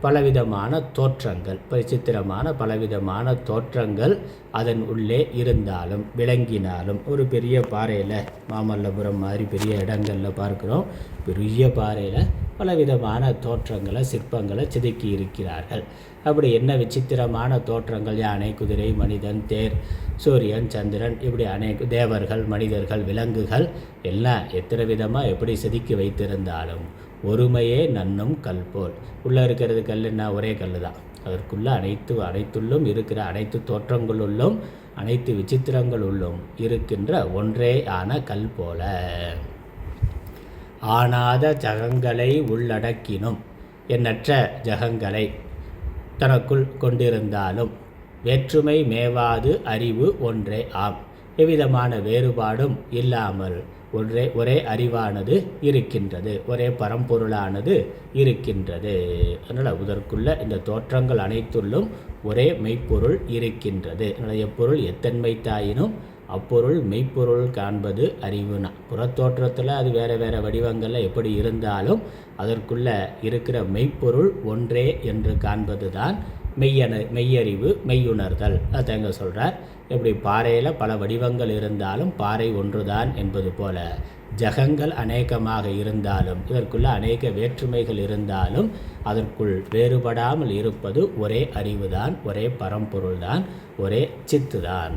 பலவிதமான தோற்றங்கள், விசித்திரமான பலவிதமான தோற்றங்கள் அதன் உள்ளே இருந்தாலும் விளங்கினாலும், ஒரு பெரிய பாறையில் மாமல்லபுரம் மாதிரி பெரிய இடங்களில் பார்க்குறோம், பெரிய பாறையில் பலவிதமான தோற்றங்களை சிற்பங்களை செதுக்கி இருக்கிறார்கள். அப்படி என்ன விசித்திரமான தோற்றங்கள், யானை, குதிரை, மனிதன், தேர், சூரியன், சந்திரன், இப்படி அநேக தேவர்கள், மனிதர்கள், விலங்குகள் எல்லாம் எத்தனை விதமாக எப்படி செதுக்கி வைத்திருந்தாலும் ஒருமையே நன்னும் கல் போல். உள்ளே இருக்கிறது கல்லுன்னா ஒரே கல் தான். அதற்குள்ள அனைத்துள்ளும் இருக்கிற அனைத்து தோற்றங்களுள்ளும் அனைத்து விசித்திரங்களுள்ளும் இருக்கின்ற ஒன்றே ஆன கல் போல. ஆனாத ஜகங்களை உள்ளடக்கினும், எண்ணற்ற ஜகங்களை தனக்குள் கொண்டிருந்தாலும் வேற்றுமை மேவாது அறிவு ஒன்றே ஆம். எவ்விதமான வேறுபாடும் இல்லாமல் ஒரே அறிவானது இருக்கின்றது, ஒரே பரம்பொருளானது இருக்கின்றது. அதனால் இதற்குள்ள இந்த தோற்றங்கள் அனைத்துள்ளும் ஒரே மெய்ப்பொருள் இருக்கின்றது. அதனால் எப்பொருள் எத்தன்மை தாயினும் அப்பொருள் மெய்ப்பொருள் காண்பது அறிவுனா. புறத்தோற்றத்தில் அது வேறு வடிவங்களில் எப்படி இருந்தாலும் அதற்குள்ள இருக்கிற மெய்ப்பொருள் ஒன்றே என்று காண்பது தான் மெய்யறிவு, மெய்யுணர்தல். அது எங்கே சொல்கிறார், எப்படி பாறையில் பல வடிவங்கள் இருந்தாலும் பாறை ஒன்றுதான் என்பது போல ஜகங்கள் அநேகமாக இருந்தாலும் இதற்குள்ள அநேக வேற்றுமைகள் இருந்தாலும் அதற்குள் வேறுபடாமல் இருப்பது ஒரே அறிவுதான், ஒரே பரம்பொருள்தான், ஒரே சித்து தான்.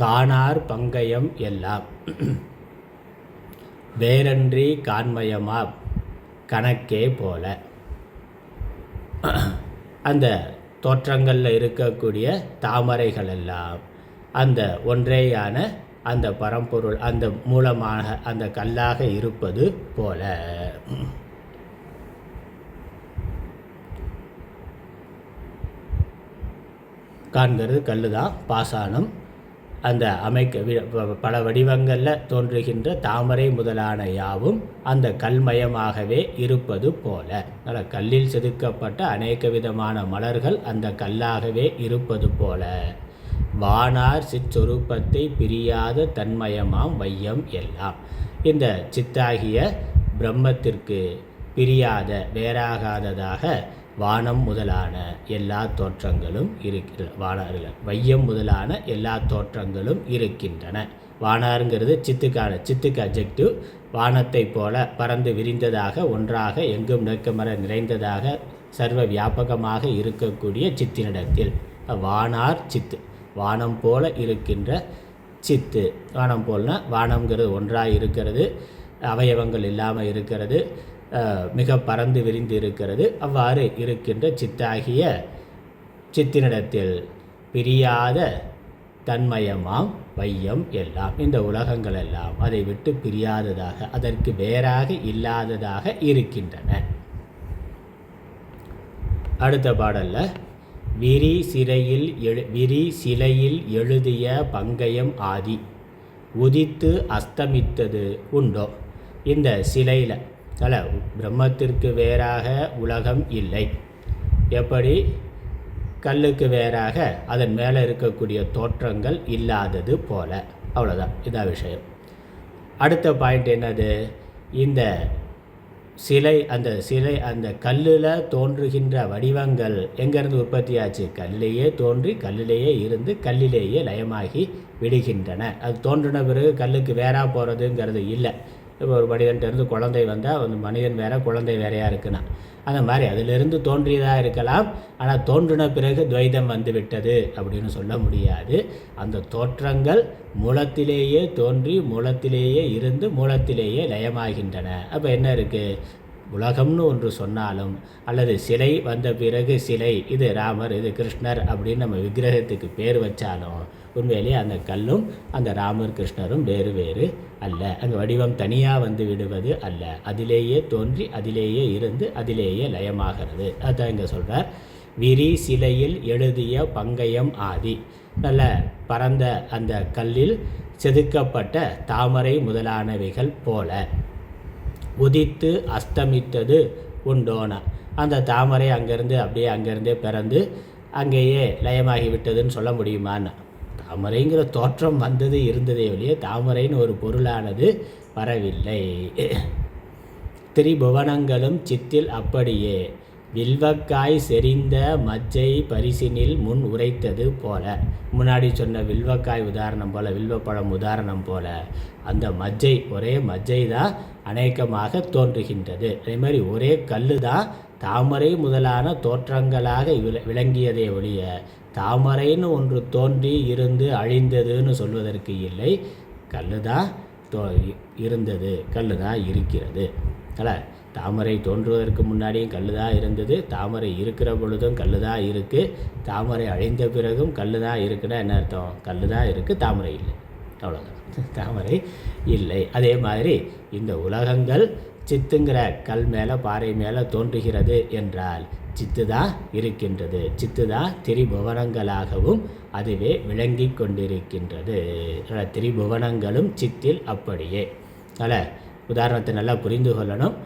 காணார் பங்கயம் எல்லாம் வேறன்றி காண்மயமா கணக்கே போல. அந்த தோற்றங்களில் இருக்கக்கூடிய தாமரைகள் எல்லாம் அந்த ஒன்றேயான அந்த பரம்பொருள், அந்த மூலமாக அந்த கல்லாக இருப்பது போல. காண்கிறது கல்லு தான், பாசானம். அந்த பல வடிவங்களில் தோன்றுகின்ற தாமரை முதலான யாவும் அந்த கல்மயமாகவே இருப்பது போல. அதனால் கல்லில் செதுக்கப்பட்ட அநேக விதமான மலர்கள் அந்த கல்லாகவே இருப்பது போல. வானார் சிற்சொரூபத்தை பிரியாத தன்மயமாம் வையம் எல்லாம். இந்த சித்தாகிய பிரம்மத்திற்கு பிரியாத வேறாகாததாக வானம் முதலான எல்லா தோற்றங்களும் வையம் முதலான எல்லா தோற்றங்களும் இருக்கின்றன. வானாருங்கிறது சித்துக்கு அப்ஜெக்டிவ். வானத்தை போல பறந்து விரிந்ததாக, ஒன்றாக எங்கும் நெருக்கமர நிறைந்ததாக, சர்வ வியாபகமாக இருக்கக்கூடிய சித்தினிடத்தில் வானார் சித்து, வானம் போல இருக்கின்ற சித்து. வானம் போல்னா வானம்ங்கிறது ஒன்றாக இருக்கிறது, அவயவங்கள் இல்லாமல் இருக்கிறது, மிக பறந்து விரிந்து இருக்கிறது. அவ்வாறு இருக்கின்ற சித்தாகிய சித்தினிடத்தில் பிரியாத தன்மயமாம் வையம் எல்லாம். இந்த உலகங்கள் எல்லாம் அதை விட்டு பிரியாததாக, அதற்கு வேறாக இல்லாததாக இருக்கின்றன. அடுத்த பாடலில் விரி சிலையில் எழுதிய பங்கயம் ஆதி உதித்து அஸ்தமித்தது உண்டோ. இந்த சிலையில் பிரம்மத்திற்கு வேறாக உலகம் இல்லை. எப்படி கல்லுக்கு வேறாக அதன் மேலே இருக்கக்கூடிய தோற்றங்கள் இல்லாதது போல. அவ்வளோதான், இதான் விஷயம். அடுத்த பாயிண்ட் என்னது, இந்த சிலை அந்த கல்லில் தோன்றுகின்ற வடிவங்கள் எங்கேருந்து உற்பத்தியாச்சு? கல்லிலேயே தோன்றி கல்லிலேயே இருந்து கல்லிலேயே லயமாகி விடுகின்றன. அது தோன்றின பிறகு கல்லுக்கு வேறாக போகிறதுங்கிறது இல்லை. இப்போ ஒரு மனிதன்கிட்டருந்து குழந்தை வந்தால் அந்த மனிதன் வேறு குழந்தை வேறையாக இருக்குன்னா அந்த மாதிரி அதிலிருந்து தோன்றியதாக இருக்கலாம். ஆனால் தோன்றின பிறகு துவைதம் வந்து விட்டது அப்படின்னு சொல்ல முடியாது. அந்த தோற்றங்கள் மூலத்திலேயே தோன்றி மூலத்திலேயே இருந்து மூலத்திலேயே லயமாகின்றன. அப்போ என்ன இருக்குது, உலகம்னு ஒன்று சொன்னாலும் அல்லது சிலை வந்த பிறகு சிலை, இது ராமர் இது கிருஷ்ணர் அப்படின்னு நம்ம விக்கிரகத்துக்கு பேர் வச்சாலும் உண்மையிலேயே அந்த கல்லும் அந்த ராமர் கிருஷ்ணரும் வேறு வேறு அல்ல. அங்கே வடிவம் தனியாக வந்து விடுவது அல்ல, அதிலேயே தோன்றி அதிலேயே இருந்து அதிலேயே லயமாகிறது. அதுதான் இங்கே சொல்கிறார். விரி சிலையில் எழுதிய பங்கயம் ஆதி, நல்ல பரந்த அந்த கல்லில் செதுக்கப்பட்ட தாமரை முதலானவைகள் போல உதித்து அஸ்தமித்தது உண்டோனா. அந்த தாமரை அங்கேருந்தே பிறந்து அங்கேயே லயமாகி விட்டதுன்னு சொல்ல முடியுமான்னு. தாமரைங்கிற தோற்றம் வந்தது இருந்ததே ஒழிய தாமரைன்னு ஒரு பொருளானது வரவில்லை. திரிபுவனங்களும் சித்தில் அப்படியே வில்வக்காய் செறிந்த மஜ்ஜை பரிசினில் முன் உரைத்தது போல. முன்னாடி சொன்ன வில்வக்காய் உதாரணம் போல், வில்வப்பழம் உதாரணம் போல் அந்த மஜ்ஜை, ஒரே மஜ்ஜை தான் அநேகமாக தோன்றுகின்றது. அதே மாதிரி ஒரே கல் தான் தாமரை முதலான தோற்றங்களாக விளங்கியதே ஒழிய தாமரைன்னு ஒன்று தோன்றி இருந்து அழிந்ததுன்னு சொல்வதற்கு இல்லை. கல் தான் இருந்தது, கல் தான் இருக்கிறது. தாமரை தோன்றுவதற்கு முன்னாடியும் கல் தான் இருந்தது, தாமரை இருக்கிற பொழுதும் கல் தான் இருக்குது, தாமரை அழிந்த பிறகும் கல் தான் இருக்குன்னா என்ன அர்த்தம்? கல் தான் இருக்குது, தாமரை இல்லை, அவ்வளோதான். தாமரை இல்லை. அதே மாதிரி இந்த உலகங்கள் சித்துங்கிற கல் மேலே பாறை மேலே தோன்றுகிறது என்றால் சித்து தான் இருக்கின்றது. சித்து தான் திரிபுவனங்களாகவும் அதுவே விளங்கி கொண்டிருக்கின்றது. திரிபுவனங்களும் சித்தில் அப்படியே. அதில் உதாரணத்தை நல்லா புரிந்து கொள்ளணும்.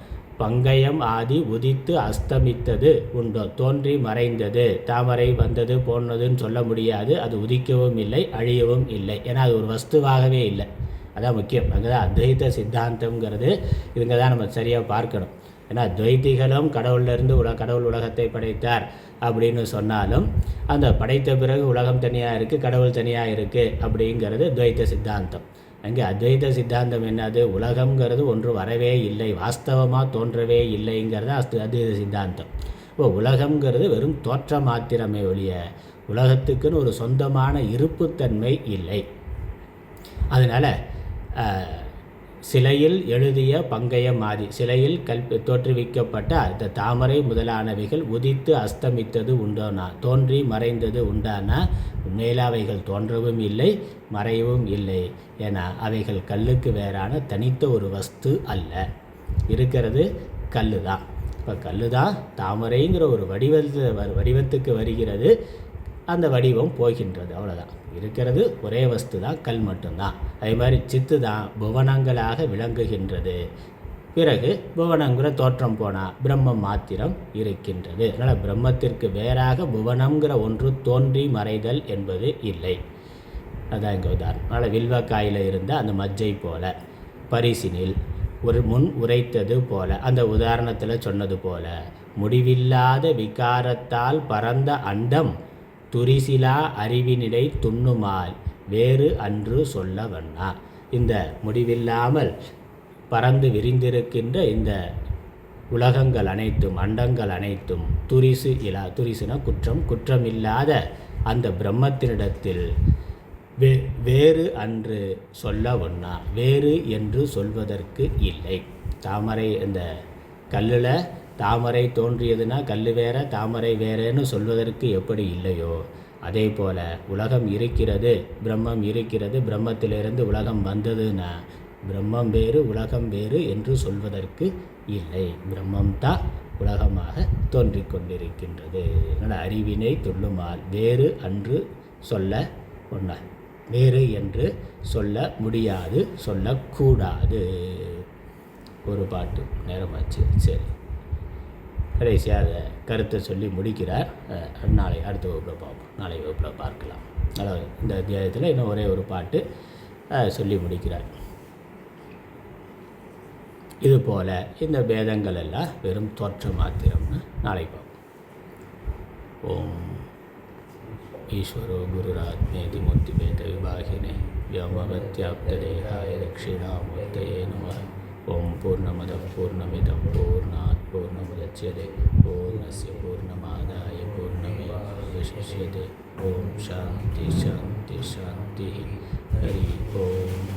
பங்கயம் ஆதி உதித்து அஸ்தமித்தது உண்டோ, தோன்றி மறைந்தது, தாமரை வந்தது போனதுன்னு சொல்ல முடியாது. அது உதிக்கவும் இல்லை, அழியவும் இல்லை. ஏன்னா அது ஒரு வஸ்துவாகவே இல்லை. அதான் முக்கியம். அங்கே தான் அத்வைத சித்தாந்தம்ங்கிறது இவங்க தான் நம்ம சரியாக பார்க்கணும். ஏன்னா துவைத்திகளும் கடவுளிலிருந்து கடவுள் உலகத்தை படைத்தார் அப்படின்னு சொன்னாலும் அந்த படைத்த பிறகு உலகம் தனியாக இருக்குது, கடவுள் தனியாக இருக்குது அப்படிங்கிறது துவைத்த சித்தாந்தம். அங்கே அத்வைத சித்தாந்தம் என்னது? உலகங்கிறது ஒன்று வரவே இல்லை, வாஸ்தவமாக தோன்றவே இல்லைங்கிறது அத்வைத சித்தாந்தம். இப்போ உலகங்கிறது வெறும் தோற்றம் மாத்திரமே ஒழிய உலகத்துக்குன்னு ஒரு சொந்தமான இருப்புத்தன்மை இல்லை. அதனால் சிலையில் எழுதிய பங்கயம் ஆதி, சிலையில் தோற்றுவிக்கப்பட்ட அந்த தாமரை முதலானவைகள் உதித்து அஸ்தமித்தது உண்டோனா, தோன்றி மறைந்தது உண்டானா, உண்மையில் அவைகள் தோன்றவும் இல்லை மறையவும் இல்லை. ஏன்னா அவைகள் கல்லுக்கு வேறான தனித்த ஒரு வஸ்து அல்ல. இருக்கிறது கல் தான். இப்போ கல் தான் தாமரைங்கிற ஒரு வடிவத்துக்கு வருகிறது, அந்த வடிவம் போகின்றது, அவ்வளோதான். இருக்கிறது ஒரே வஸ்து தான், கல் மட்டும்தான். அதே மாதிரி சித்து தான் புவனங்களாக விளங்குகின்றது. பிறகு புவனங்கிற தோற்றம் போனால் பிரம்மம் மாத்திரம் இருக்கின்றது. அதனால் பிரம்மத்திற்கு வேறாக புவனங்கிற ஒன்று தோன்றி மறைதல் என்பது இல்லை. அதான் இங்கே உதாரணம். அதனால் வில்வக்காயில் இருந்த அந்த மஜ்ஜை போல, பரிசினில் ஒரு முன் உரைத்தது போல, அந்த உதாரணத்தில் சொன்னது போல, முடிவில்லாத விகாரத்தால் பரந்த அண்டம் துரிசிலா அறிவினிடை துண்ணுமால் வேறு அன்று சொல்ல வண்ணா. இந்த முடிவில்லாமல் பறந்து விரிந்திருக்கின்ற இந்த உலகங்கள் அனைத்தும், அண்டங்கள் அனைத்தும் துரிசு இலா, துரிசுனா குற்றம், குற்றமில்லாத அந்த பிரம்மத்தினிடத்தில் வேறு அன்று சொல்ல ஒண்ணா, வேறு என்று சொல்வதற்கு இல்லை. தாமரை, இந்த கல்லில் தாமரை தோன்றியதுன்னா கல் வேற தாமரை வேறேன்னு சொல்வதற்கு எப்படி இல்லையோ, அதே போல் உலகம் இருக்கிறது, பிரம்மம் இருக்கிறது, பிரம்மத்திலிருந்து உலகம் வந்ததுன்னா பிரம்மம் வேறு உலகம் வேறு என்று சொல்வதற்கு இல்லை. பிரம்மம்தான் உலகமாக தோன்றிக் கொண்டிருக்கின்றது. அதனால் அறிவினை துள்ளுமால் வேறு அன்று சொல்ல ஒண்ணா, வேறு என்று சொல்ல முடியாது, சொல்லக்கூடாது. ஒரு பாட்டு நேரமாச்சு. சரி, கடைசியாக அதை கருத்தை சொல்லி முடிக்கிறார். நாளை அடுத்த வகுப்பில் பார்ப்போம், நாளை வகுப்பில் பார்க்கலாம். அதாவது இந்த அத்தியாயத்தில் இன்னும் ஒரே ஒரு பாட்டு சொல்லி முடிக்கிறார். இதுபோல் இந்த பேதங்கள் எல்லாம் வெறும் தோற்றம் மாத்திரம்னு நாளை பார்ப்போம். ஓம் ஈஸ்வரோ குருராத்மேதி மூர்த்தி பேத விபாகினே व्योमवत्याप्तदेहाय दक्षिणामूर्तये नमः। ओं पूर्णमदः पूर्णमिदं पूर्णात् पूर्णमुदच्यते पूर्णस्य पूर्णमादाय पूर्णमेवावशिष्यते। ओं शान्ति शान्ति शान्तिः। हरि ओम्।